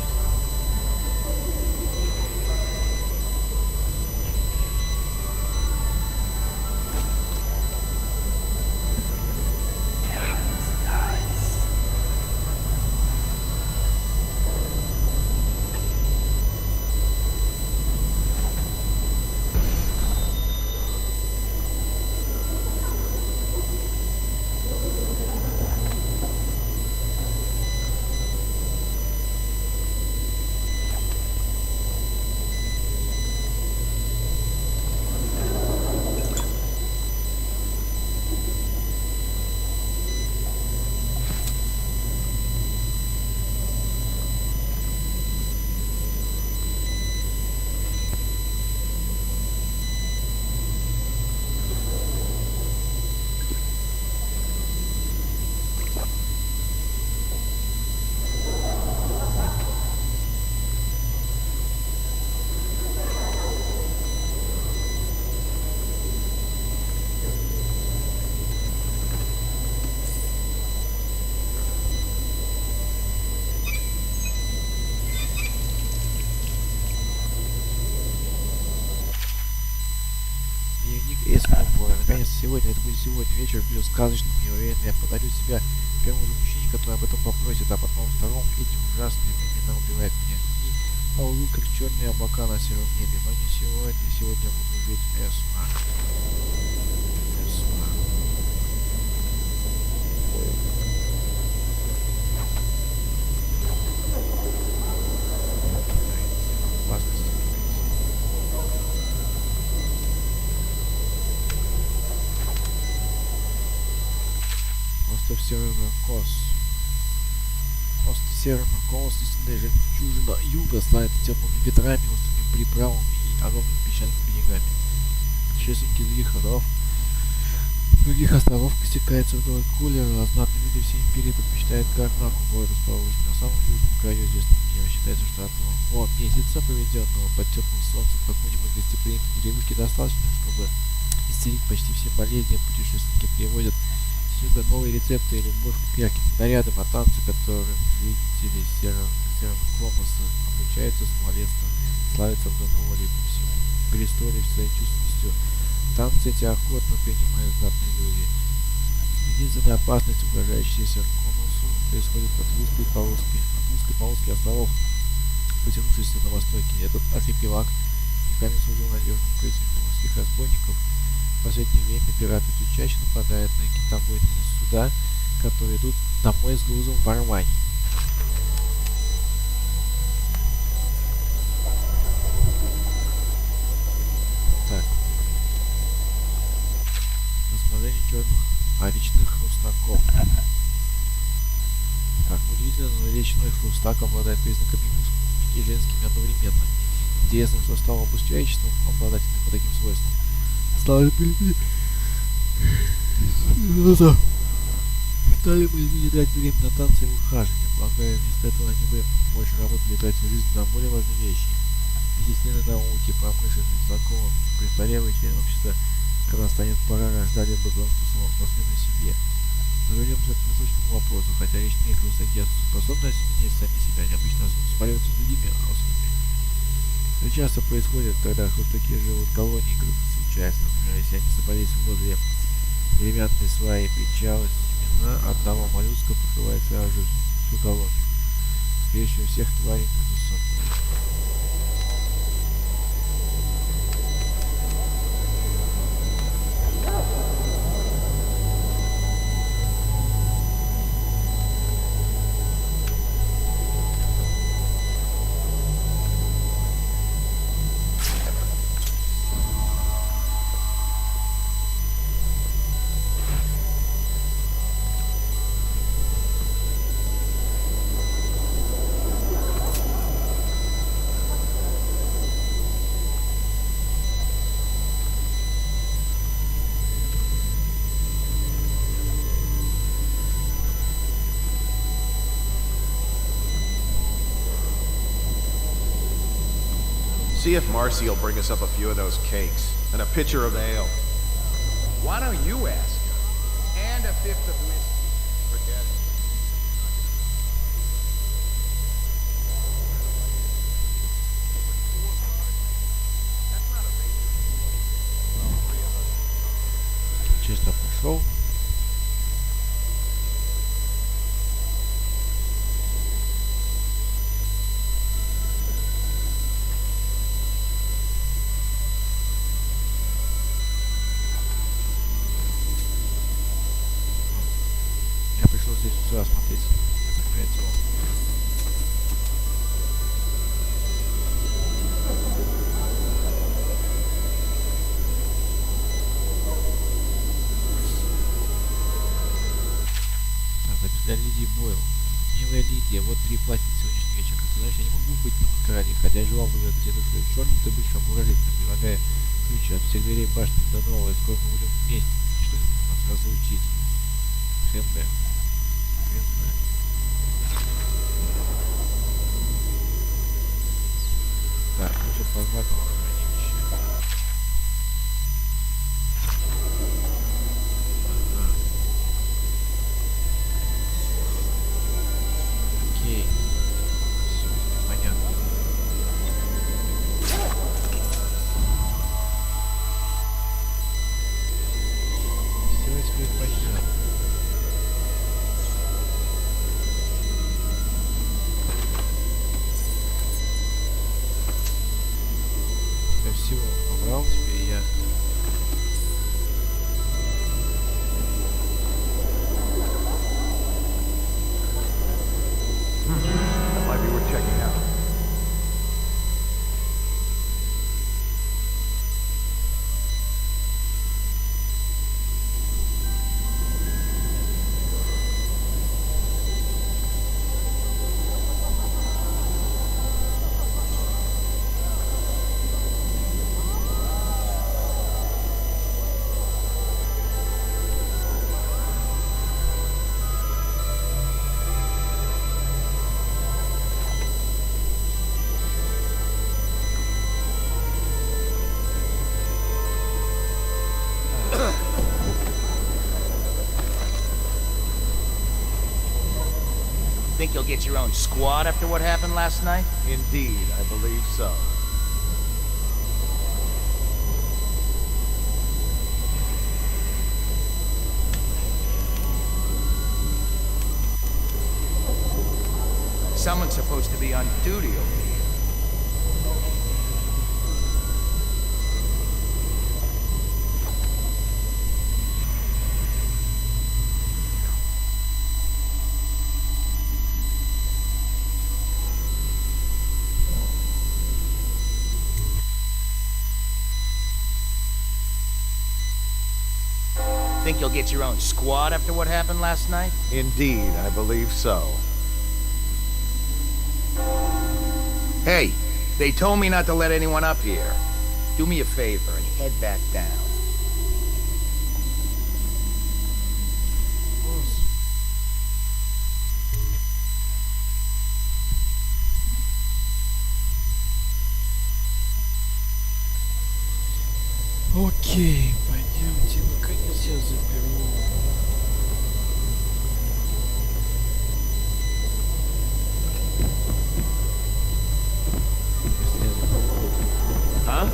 [SPEAKER 1] Наконец, сегодня, это будет сегодня вечер, будет сказочным и уверенно я подарю себя первому же мужчине, который об этом попросит, а потом второму эти ужасные времена убивают меня. И ползу, как черные облака на сером небе, но не сегодня, сегодня буду жить эсма. Эсма. Северный кос. Просто северный кос, истинная жемчужина юга, славит теплыми ветрами, острыми приправами и огромными песчаными берегами. Путешественники других островов стекаются вдоль колера, а знатные люди всей империи предпочитают Карнаку, город расположенный на самом южном краю известного мира. Считается, что одно месяца, проведенного под теплым солнцем в каком-нибудь гостеприимном деревушки достаточно, чтобы исцелить почти все болезни. Путешественники приводят сюда новые рецепты и любовь к ярким нарядам, а танцы, которым жители серого Кломоса обучаются Смолеста, славятся в Доноле по всему Бристоле своей чувственностью. Танцы эти охотно принимают знатные люди. Единственная опасность, угрожающаяся Конусу, происходит от узкой полоски островов, потянувшейся на востоке. Этот архипелаг веками служил надежным укрытием для морских разбойников. В последнее время пираты все чаще нападают на китобойные суда, которые идут домой с грузом в Армании. Так. Размножение черных речных хрустаков. Так, удивительно, но речной хрустак обладает признаками мужскими и женскими одновременно. Интересно, что стало обустряющим обладателем по таким свойствам. Стали мы извини тратить время на танцы и ухаживание. Полагаю, вместо этого они бы больше работали и тратили жизнь на более важные вещи. Естественные науки, промышленность, законы, престарелые члены общества, когда станет пора, рождали бы самоосновы себе. Но вернемся к насущному вопросу. Хотя речные хрустаки способны осенять сами себя, они обычно спариваются с другими особями. Это часто происходит, когда хрустаки живут в колонии, когда случается, например, если они собрались возле деревянной сваи причала, семена одного моллюска покрывает сразу же всю колонию. Скорее всего, всех тварей между собой.
[SPEAKER 20] See if Marcy will bring us up a few of those cakes and a pitcher of ale.
[SPEAKER 15] Why don't you ask her? And a fifth of whiskey. Forget it.
[SPEAKER 1] Чисто пошел. Сюда смотреть. Это креатива. Так, это для Лидии Бойл. Милая Лидия, вот 3 платья на сегодняшний вечер. Как ты знаешь, я не могу быть на маскараде, хотя я желал бы выведать эту свою черную, ты будешь обворожительно, предлагая ключи от всех дверей башни до нового, и скоро мы будем вместе, и что нас разлучить. Хэмбэ. Так, лучше позвать на хранилище. Окей. Все, понятно. Все теперь понятно.
[SPEAKER 2] Think you'll get your own squad after what happened last night?
[SPEAKER 20] Indeed, I believe so.
[SPEAKER 2] Someone's supposed to be on duty over here. Think you'll get your own squad after what happened last night?
[SPEAKER 20] Indeed, I believe so.
[SPEAKER 2] Hey, they told me not to let anyone up here. Do me a favor and head back down.
[SPEAKER 1] Окей, пойдемте, наконец я заберу.
[SPEAKER 20] А?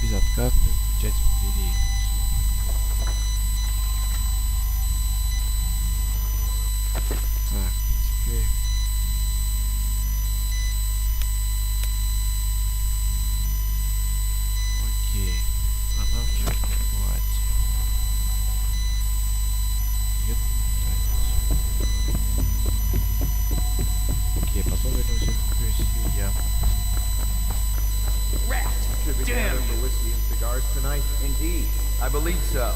[SPEAKER 1] Безотказный включатель дверей. Так, в принципе... Окей. Она в черном платье. Еду окей, потом вернусь в Россию я.
[SPEAKER 20] Should we gather for whiskey and cigars tonight?
[SPEAKER 2] Indeed, I believe so.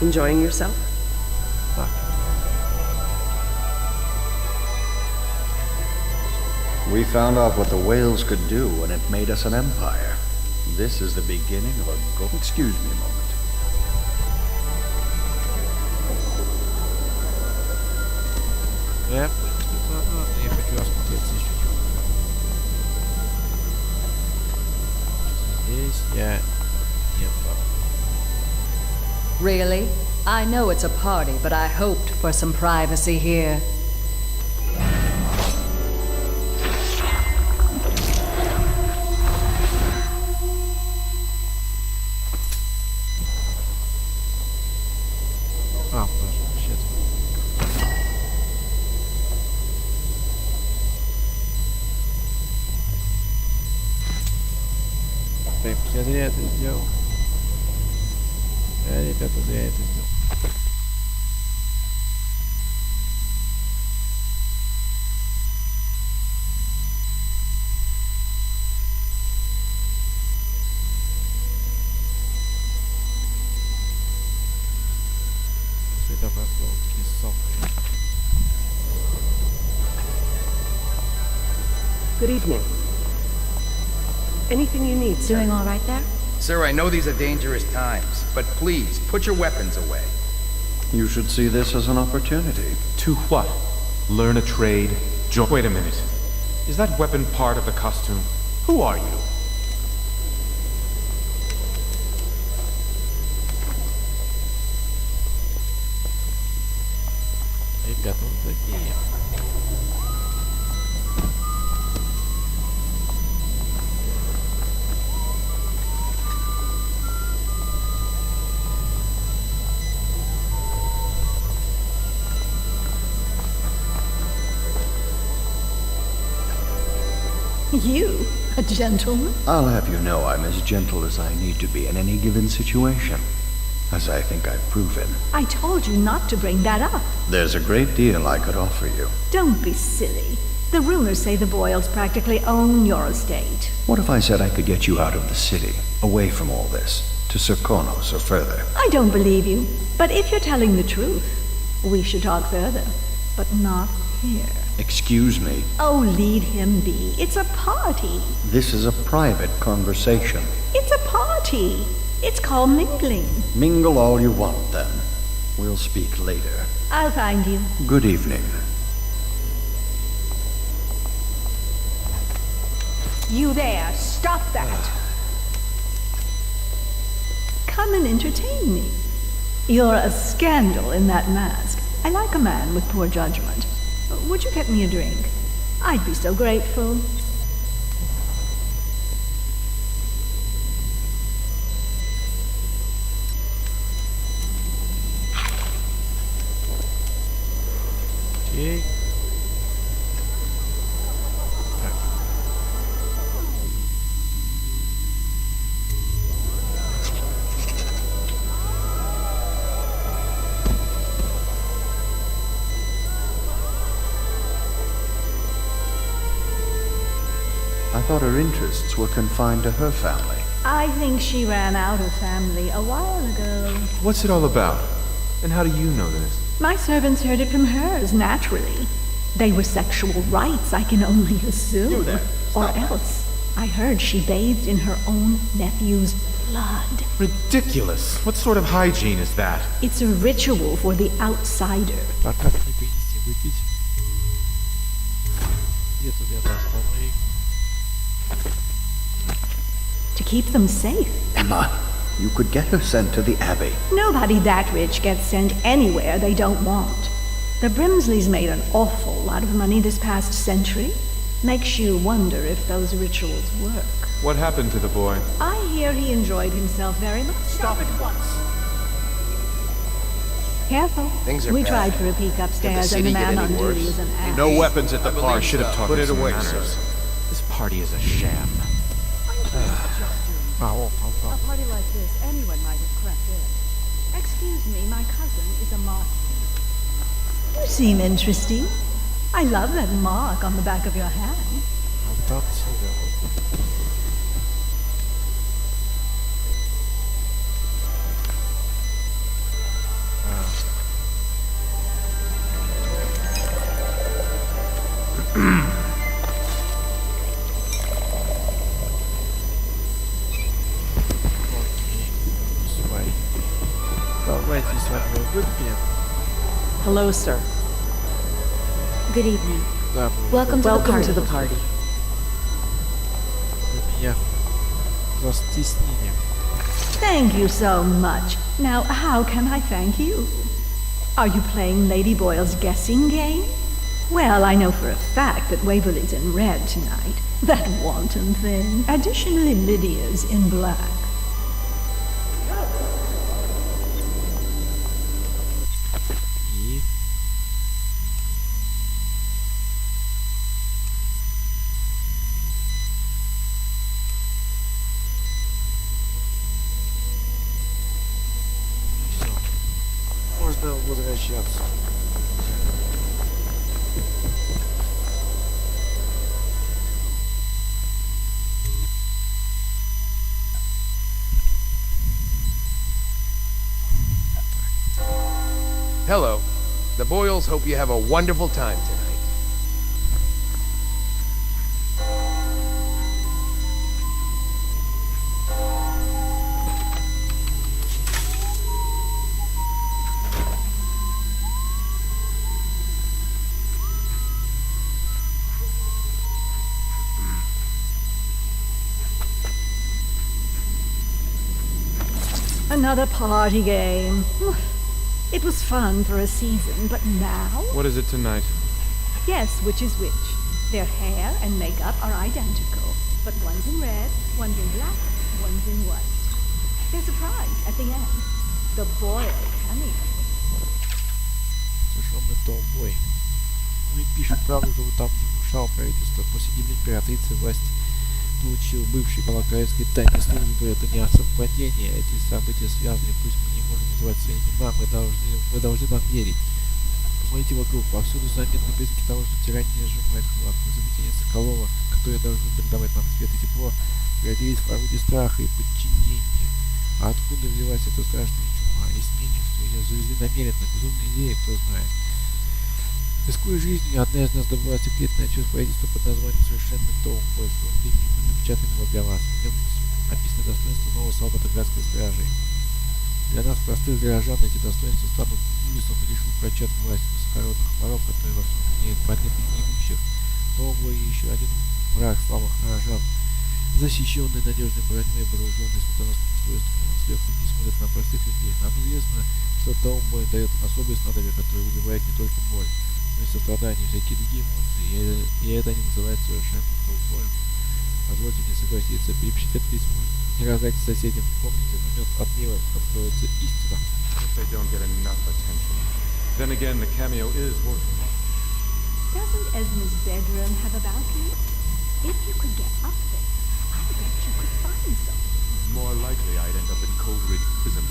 [SPEAKER 7] Enjoying yourself?
[SPEAKER 19] We found out what the whales could do, and it made us an empire. This is the beginning of a go. Excuse me a moment.
[SPEAKER 1] Я понял, что это одно, но я хочу осмотреться еще немного. Здесь я не был.
[SPEAKER 22] Really? I know it's a party, but I hoped for some privacy here.
[SPEAKER 1] Я зря это сделал. Да, ребята, зря это сделал.
[SPEAKER 7] Good evening. Anything you need, sir?
[SPEAKER 3] Doing all right there?
[SPEAKER 2] Sir, I know these are dangerous times, but please, put your weapons away.
[SPEAKER 19] You should see this as an opportunity.
[SPEAKER 11] To what? Learn a trade? Wait a minute. Is that weapon part of the costume? Who are you?
[SPEAKER 1] Ребята, вот такие.
[SPEAKER 5] You, a gentleman?
[SPEAKER 19] I'll have you know I'm as gentle as I need to be in any given situation, as I think I've proven.
[SPEAKER 5] I told you not to bring that up.
[SPEAKER 19] There's a great deal I could offer you.
[SPEAKER 5] Don't be silly. The rumors say the Boyles practically own your estate.
[SPEAKER 19] What if I said I could get you out of the city, away from all this, to Serkonos or further?
[SPEAKER 5] I don't believe you, but if you're telling the truth, we should talk further, but not here.
[SPEAKER 19] Excuse me.
[SPEAKER 5] Oh, leave him be. It's a party.
[SPEAKER 19] This is a private conversation.
[SPEAKER 5] It's a party. It's called mingling.
[SPEAKER 19] Mingle all you want, then. We'll speak later.
[SPEAKER 5] I'll find you.
[SPEAKER 19] Good evening.
[SPEAKER 5] You there, stop that. Come and entertain me. You're a scandal in that mask. I like a man with poor judgment. Would you get me a drink? I'd be so grateful.
[SPEAKER 1] Okay.
[SPEAKER 19] I thought her interests were confined to her family.
[SPEAKER 5] I think she ran out of family a while ago.
[SPEAKER 11] What's it all about? And how do you know this?
[SPEAKER 5] My servants heard it from hers, naturally. They were sexual rights, I can only assume.
[SPEAKER 19] You there.
[SPEAKER 5] Or else, I heard she bathed in her own nephew's blood.
[SPEAKER 11] Ridiculous. What sort of hygiene is that?
[SPEAKER 5] It's a ritual for the outsider.
[SPEAKER 1] А как не принести выпить? Где тут я поставлю?
[SPEAKER 5] To keep them safe.
[SPEAKER 19] Emma, you could get her sent to the Abbey.
[SPEAKER 5] Nobody that rich gets sent anywhere they don't want. The Brimsleys made an awful lot of money this past century. Makes you wonder if those rituals work.
[SPEAKER 11] What happened to the boy?
[SPEAKER 5] I hear he enjoyed himself very much.
[SPEAKER 2] Stop at once.
[SPEAKER 5] Careful.
[SPEAKER 2] Things are
[SPEAKER 5] we
[SPEAKER 2] bad.
[SPEAKER 5] tried for a peek upstairs
[SPEAKER 2] Did the
[SPEAKER 5] and the
[SPEAKER 2] city
[SPEAKER 5] man
[SPEAKER 2] get
[SPEAKER 5] on
[SPEAKER 2] any worse?
[SPEAKER 5] duty is an ass.
[SPEAKER 20] No weapons at the
[SPEAKER 2] believe
[SPEAKER 20] park.
[SPEAKER 2] so.
[SPEAKER 11] Should have taught
[SPEAKER 20] Put
[SPEAKER 11] him
[SPEAKER 20] it
[SPEAKER 11] some
[SPEAKER 20] away,
[SPEAKER 11] manners.
[SPEAKER 20] sir.
[SPEAKER 11] This party is a sham.
[SPEAKER 5] A party like this, anyone might have crept in. Excuse me, my cousin is a mark. You seem interesting. I love that mark on the back of your hand.
[SPEAKER 1] Там сюда. Давайте с вами выпьем.
[SPEAKER 7] Hello, sir.
[SPEAKER 3] Good evening.
[SPEAKER 1] Да,
[SPEAKER 3] Welcome
[SPEAKER 7] To the party.
[SPEAKER 1] вы меня застеснили.
[SPEAKER 5] Thank you so much. Now, how can I thank you? Are you playing Lady Boyle's guessing game? Well, I know for a fact that Waverly's in red tonight. That wanton thing. Additionally, Lydia's in black.
[SPEAKER 1] И... Всё. Можно возвращаться.
[SPEAKER 21] Hello. The Boyles hope you have a wonderful time tonight.
[SPEAKER 5] Another party game. It was fun for a season, but now?
[SPEAKER 11] What is it tonight?
[SPEAKER 5] Guess which is which. Their hair and makeup are identical, but one's in red, one's in black, one's in white. There's a prize at the end. The Boyle cameo.
[SPEAKER 1] Слушай, он это убой. Ну и пишет, правда, зовут там разрушал правительство. После гибели императрицы власть получил бывший глава королевской тайной службы. Это не совпадение. Эти события связаны, пусть мы не можем называть свои имена, вы должны нам верить. Посмотрите вокруг, повсюду заметны признаки того, что тирания сжимает хватку. Изобретение Соколова, которое должно давать нам свет и тепло, превратились в орудие страха и подчинения. А откуда взялась эта страшная чума? Есть мнение, что ее завезли намеренно, безумная идея, кто знает. Рискуя жизнью, одна из нас добыла секретный отчет правительства под названием «Совершенный Том». По своему времени мы напечатаем его для вас. В нем описаны достоинства нового солдата городской стражи. Для нас, простых горожан, эти достоинства станут ужасом и лишь упрочат власть высокородных воров, которые во всем имеют планеты неимущих. Новый и еще один враг слабых горожан, защищенный надежной броней и вооруженный смертоносными свойствами. Он сверху не смотрит на простых людей. Нам известно, что Таумбой дает особые снадобья, которые убивают не только боль, но и сострадание и всякие другие эмоции. И это они называют совершенным Таумбоем. Позвольте мне согласиться, перепишите это письмо. Не раздайте соседям. Помните, в момент отлива откроется истина.
[SPEAKER 11] If they don't get enough attention. Then again, the cameo is working.
[SPEAKER 5] Doesn't Esma's bedroom have a balcony? If you could get up there, I bet you could find something.
[SPEAKER 11] More likely I'd end up in Coldridge Prison.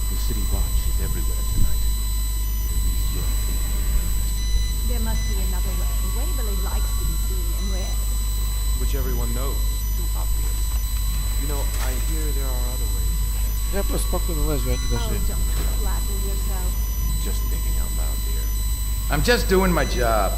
[SPEAKER 11] The city watch is everywhere tonight. At least you're thinking in earnest.
[SPEAKER 5] There must be another way. Waverly likes to be seen in red.
[SPEAKER 11] Which everyone knows. Too obvious. You know, I hear there are other ways.
[SPEAKER 1] Я просто спокойно лазю, они даже...
[SPEAKER 5] Oh, don't flatter yourself.
[SPEAKER 11] Just thinking out loud, dear.
[SPEAKER 2] I'm just doing my job.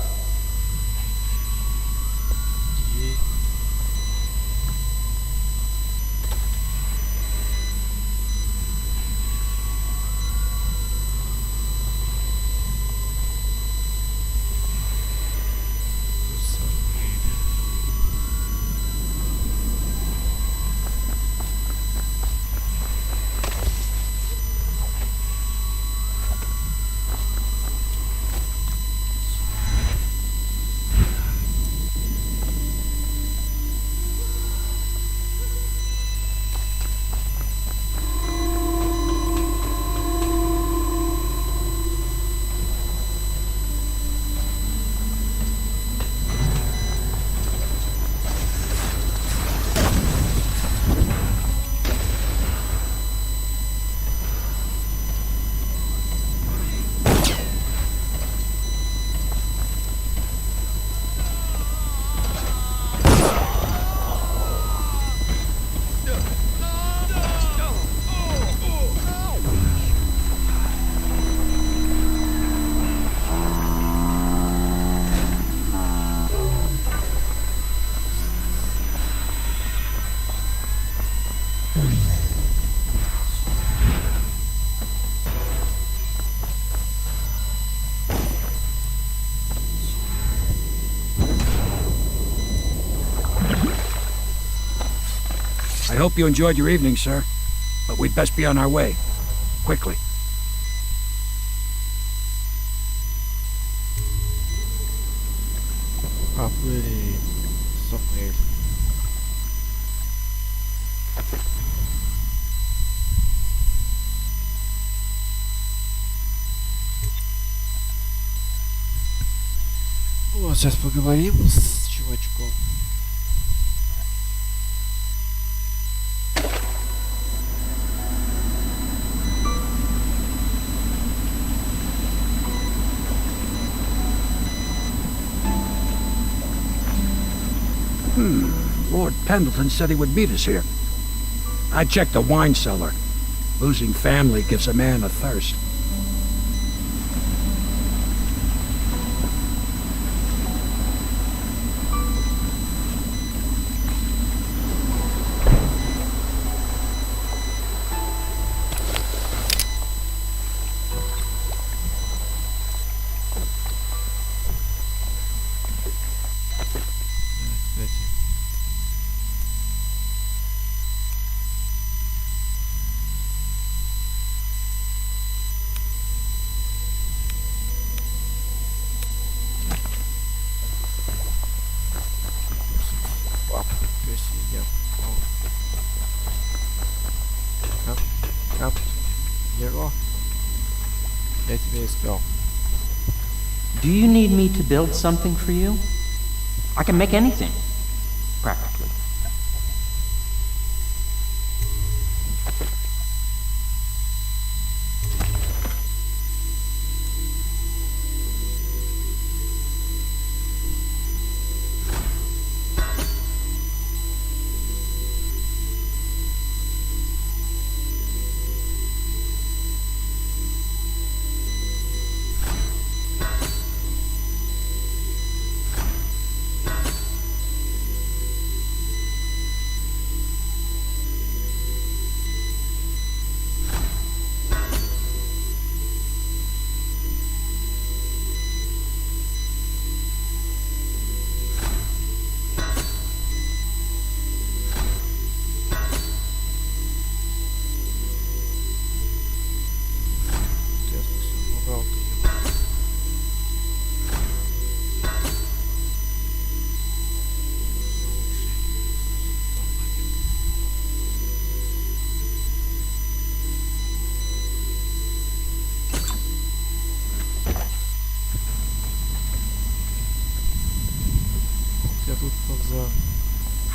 [SPEAKER 14] I hope you enjoyed your evening, sir. But we'd best be on our way. Quickly.
[SPEAKER 1] Поплыли Сомнель. Вот, сейчас поговорим с чувачком.
[SPEAKER 14] Lord Pendleton said he would meet us here. I checked the wine cellar. Losing family gives a man a thirst.
[SPEAKER 17] Do you need me to build something for you? I can make anything, practically.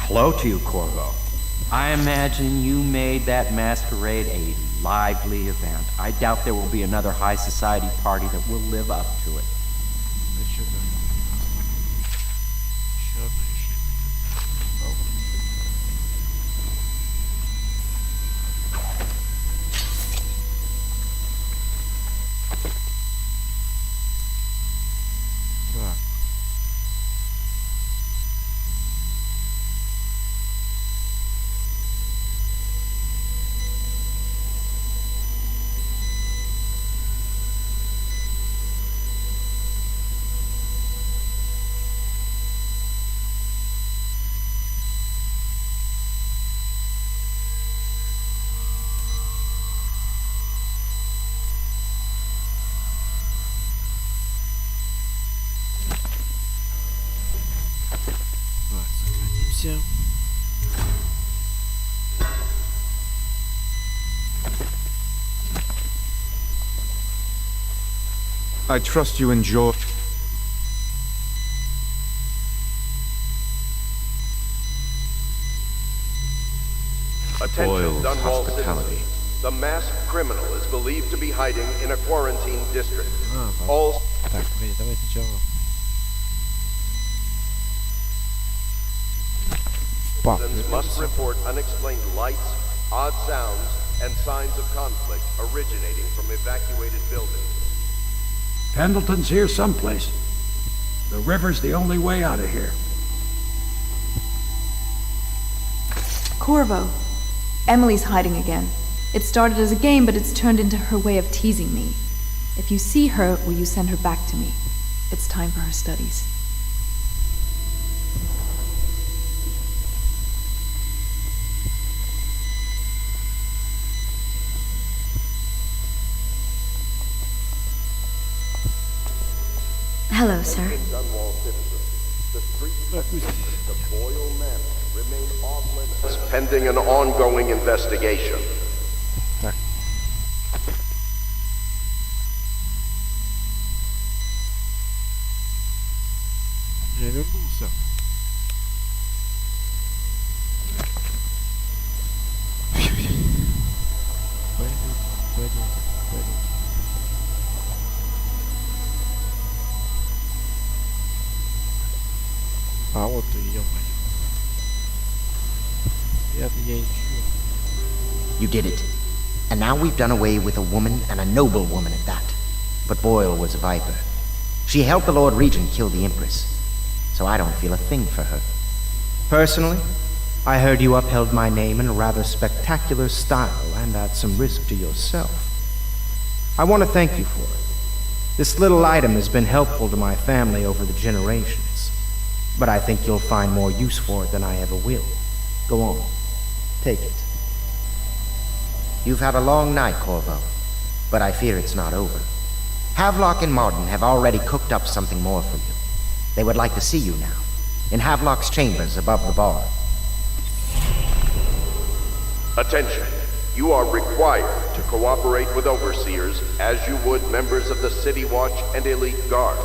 [SPEAKER 17] Hello to you, Corvo. I imagine you made that masquerade a lively event. I doubt there will be another high society party that will live up to it.
[SPEAKER 11] I trust you enjoy.
[SPEAKER 4] Attention, Dunwall
[SPEAKER 11] hospitality.
[SPEAKER 4] citizens. The masked criminal is believed to be hiding in a quarantine district. All
[SPEAKER 1] Так, погоди, давай сначала.
[SPEAKER 4] citizens must report unexplained lights, odd sounds, and signs of conflict originating from evacuated buildings.
[SPEAKER 14] Pendleton's here someplace. The river's the only way out of here.
[SPEAKER 8] Corvo. Emily's hiding again. It started as a game, but it's turned into her way of teasing me. If you see her, will you send her back to me? It's time for her studies.
[SPEAKER 3] Hello, sir.
[SPEAKER 4] Pending an ongoing investigation.
[SPEAKER 1] Так. Я вернулся. Пойдем. А вот ты, ё-моё. Я ищу.
[SPEAKER 12] You did it. And now we've done away with a woman, and a noble woman at that. But Boyle was a viper. She helped the Lord Regent kill the Empress. So I don't feel a thing for her. Personally, I heard you upheld my name in a rather spectacular style and at some risk to yourself. I want to thank you for it. This little item has been helpful to my family over the generations. But I think you'll find more use for it than I ever will. Go on. Take it. You've had a long night, Corvo, but I fear it's not over. Havelock and Martin have already cooked up something more for you. They would like to see you now, in Havelock's chambers above the bar.
[SPEAKER 4] Attention. You are required to cooperate with overseers as you would members of the City Watch and Elite Guard.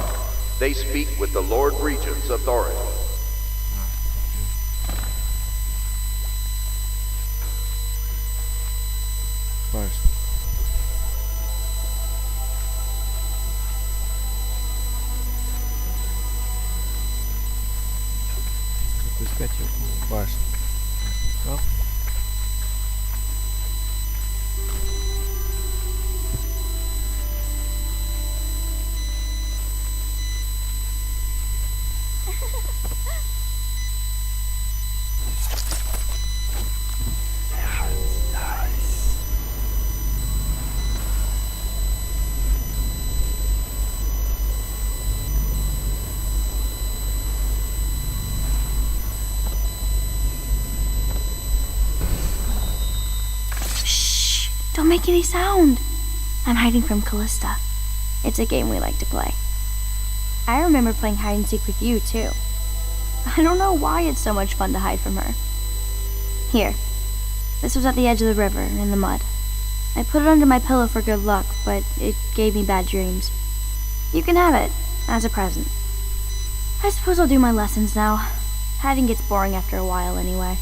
[SPEAKER 4] They speak with the Lord Regent's authority.
[SPEAKER 1] башни. Как искать его в башне? Там.
[SPEAKER 9] Don't make any sound. I'm hiding from Callista. It's a game we like to play. I remember playing hide and seek with you, too. I don't know why it's so much fun to hide from her. Here. This was at the edge of the river, in the mud. I put it under my pillow for good luck, but it gave me bad dreams. You can have it, as a present. I suppose I'll do my lessons now. Hiding gets boring after a while anyway.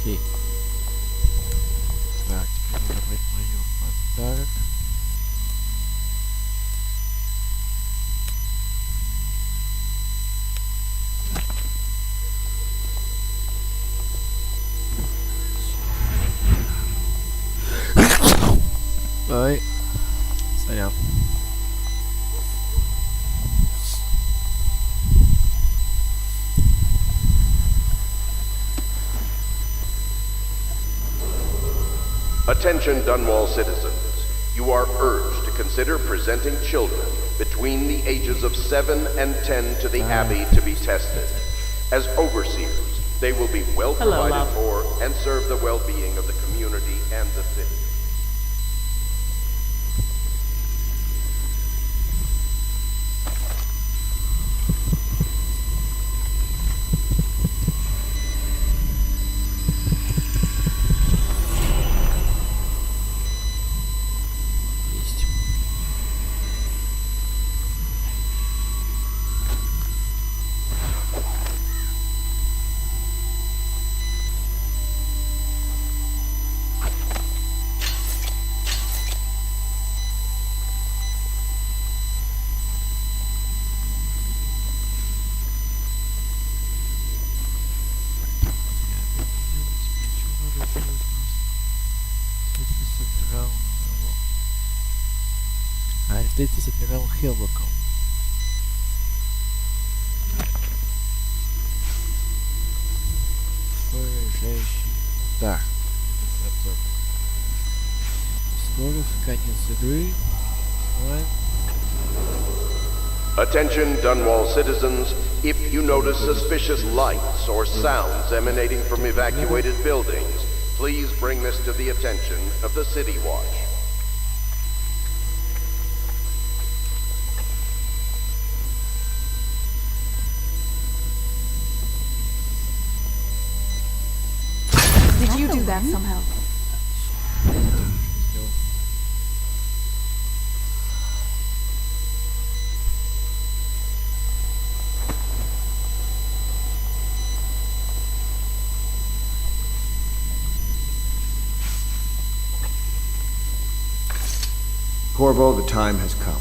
[SPEAKER 9] Окей. Так, теперь надо забрать мою подарок. Ой, сорян.
[SPEAKER 4] Attention Dunwall citizens. You are urged to consider presenting children between the ages of 7 and 10 to the Abbey to be tested. As overseers, they will be well provided for and serve the well-being of the community and the city.
[SPEAKER 1] Встретиться с адмиралом Хеллоком. Поражающий удар. Скоро конец игры.
[SPEAKER 4] Attention Dunwall citizens, if you notice suspicious lights or sounds emanating from evacuated buildings, please bring this to the attention of the City Watch.
[SPEAKER 8] Did you do that somehow?
[SPEAKER 6] Corvo, the time has come.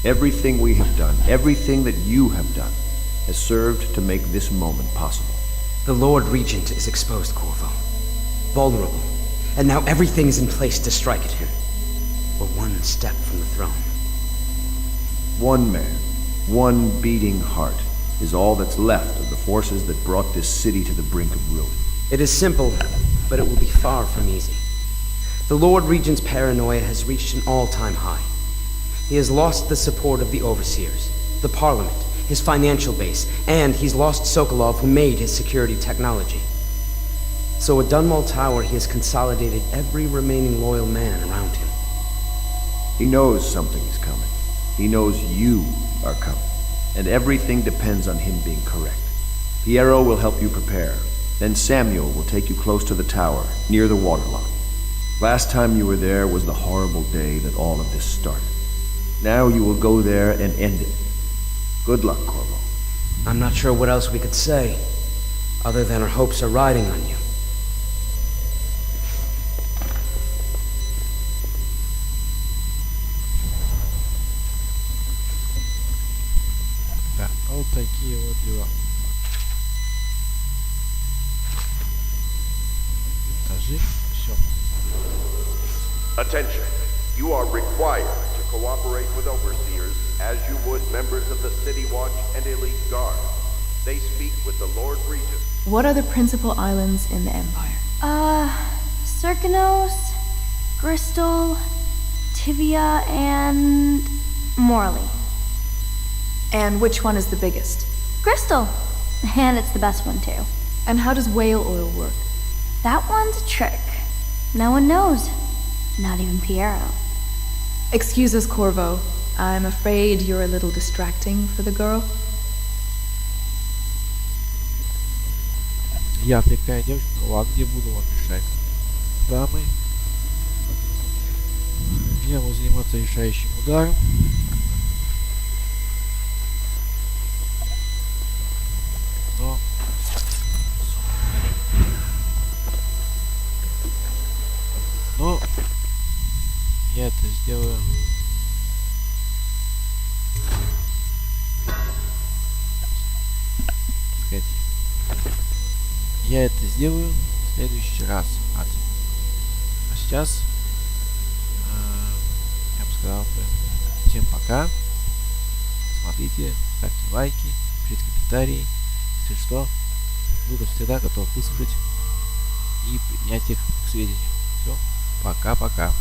[SPEAKER 6] Everything we have done, everything that you have done, has served to make this moment possible.
[SPEAKER 10] The Lord Regent is exposed, Corvo. Vulnerable. And now everything is in place to strike at him. We're one step from the throne.
[SPEAKER 6] One man, one beating heart, is all that's left of the forces that brought this city to the brink of ruin.
[SPEAKER 10] It is simple, but it will be far from easy. The Lord Regent's paranoia has reached an all-time high. He has lost the support of the Overseers, the Parliament, his financial base, and he's lost Sokolov, who made his security technology. So at Dunwall Tower, he has consolidated every remaining loyal man around him.
[SPEAKER 6] He knows something is coming. He knows you are coming. And everything depends on him being correct. Piero will help you prepare. Then Samuel will take you close to the tower, near the waterlock. Last time you were there was the horrible day that all of this started. Now you will go there and end it. Good luck, Corvo.
[SPEAKER 10] I'm not sure what else we could say, other than our hopes are riding on you.
[SPEAKER 1] Да, вот такие вот дела. Этажи, все.
[SPEAKER 4] Attention. You are required to cooperate with overseers as you would members of the City Watch and Elite Guard. They speak with the Lord Regent.
[SPEAKER 8] What are the principal islands in the Empire?
[SPEAKER 9] Circanos, Bristol, Tivia, and Morley.
[SPEAKER 8] And which one is the biggest?
[SPEAKER 9] Bristol. And it's the best one, too.
[SPEAKER 8] And how does whale oil work?
[SPEAKER 9] That one's a trick. No one knows. Not even Piero.
[SPEAKER 8] Excuse us, Corvo. I'm afraid you're a little distracting for the girl.
[SPEAKER 1] Я такая девочка, ладно, не буду вам мешать. Дамы, я буду заниматься решающим ударом. Но я это сделаю. Сказать, я это сделаю в следующий раз. А сейчас я бы сказал всем пока. Смотрите, ставьте лайки, пишите комментарии. Если что, буду всегда готов выслушать и принять их к сведению. Все, пока-пока.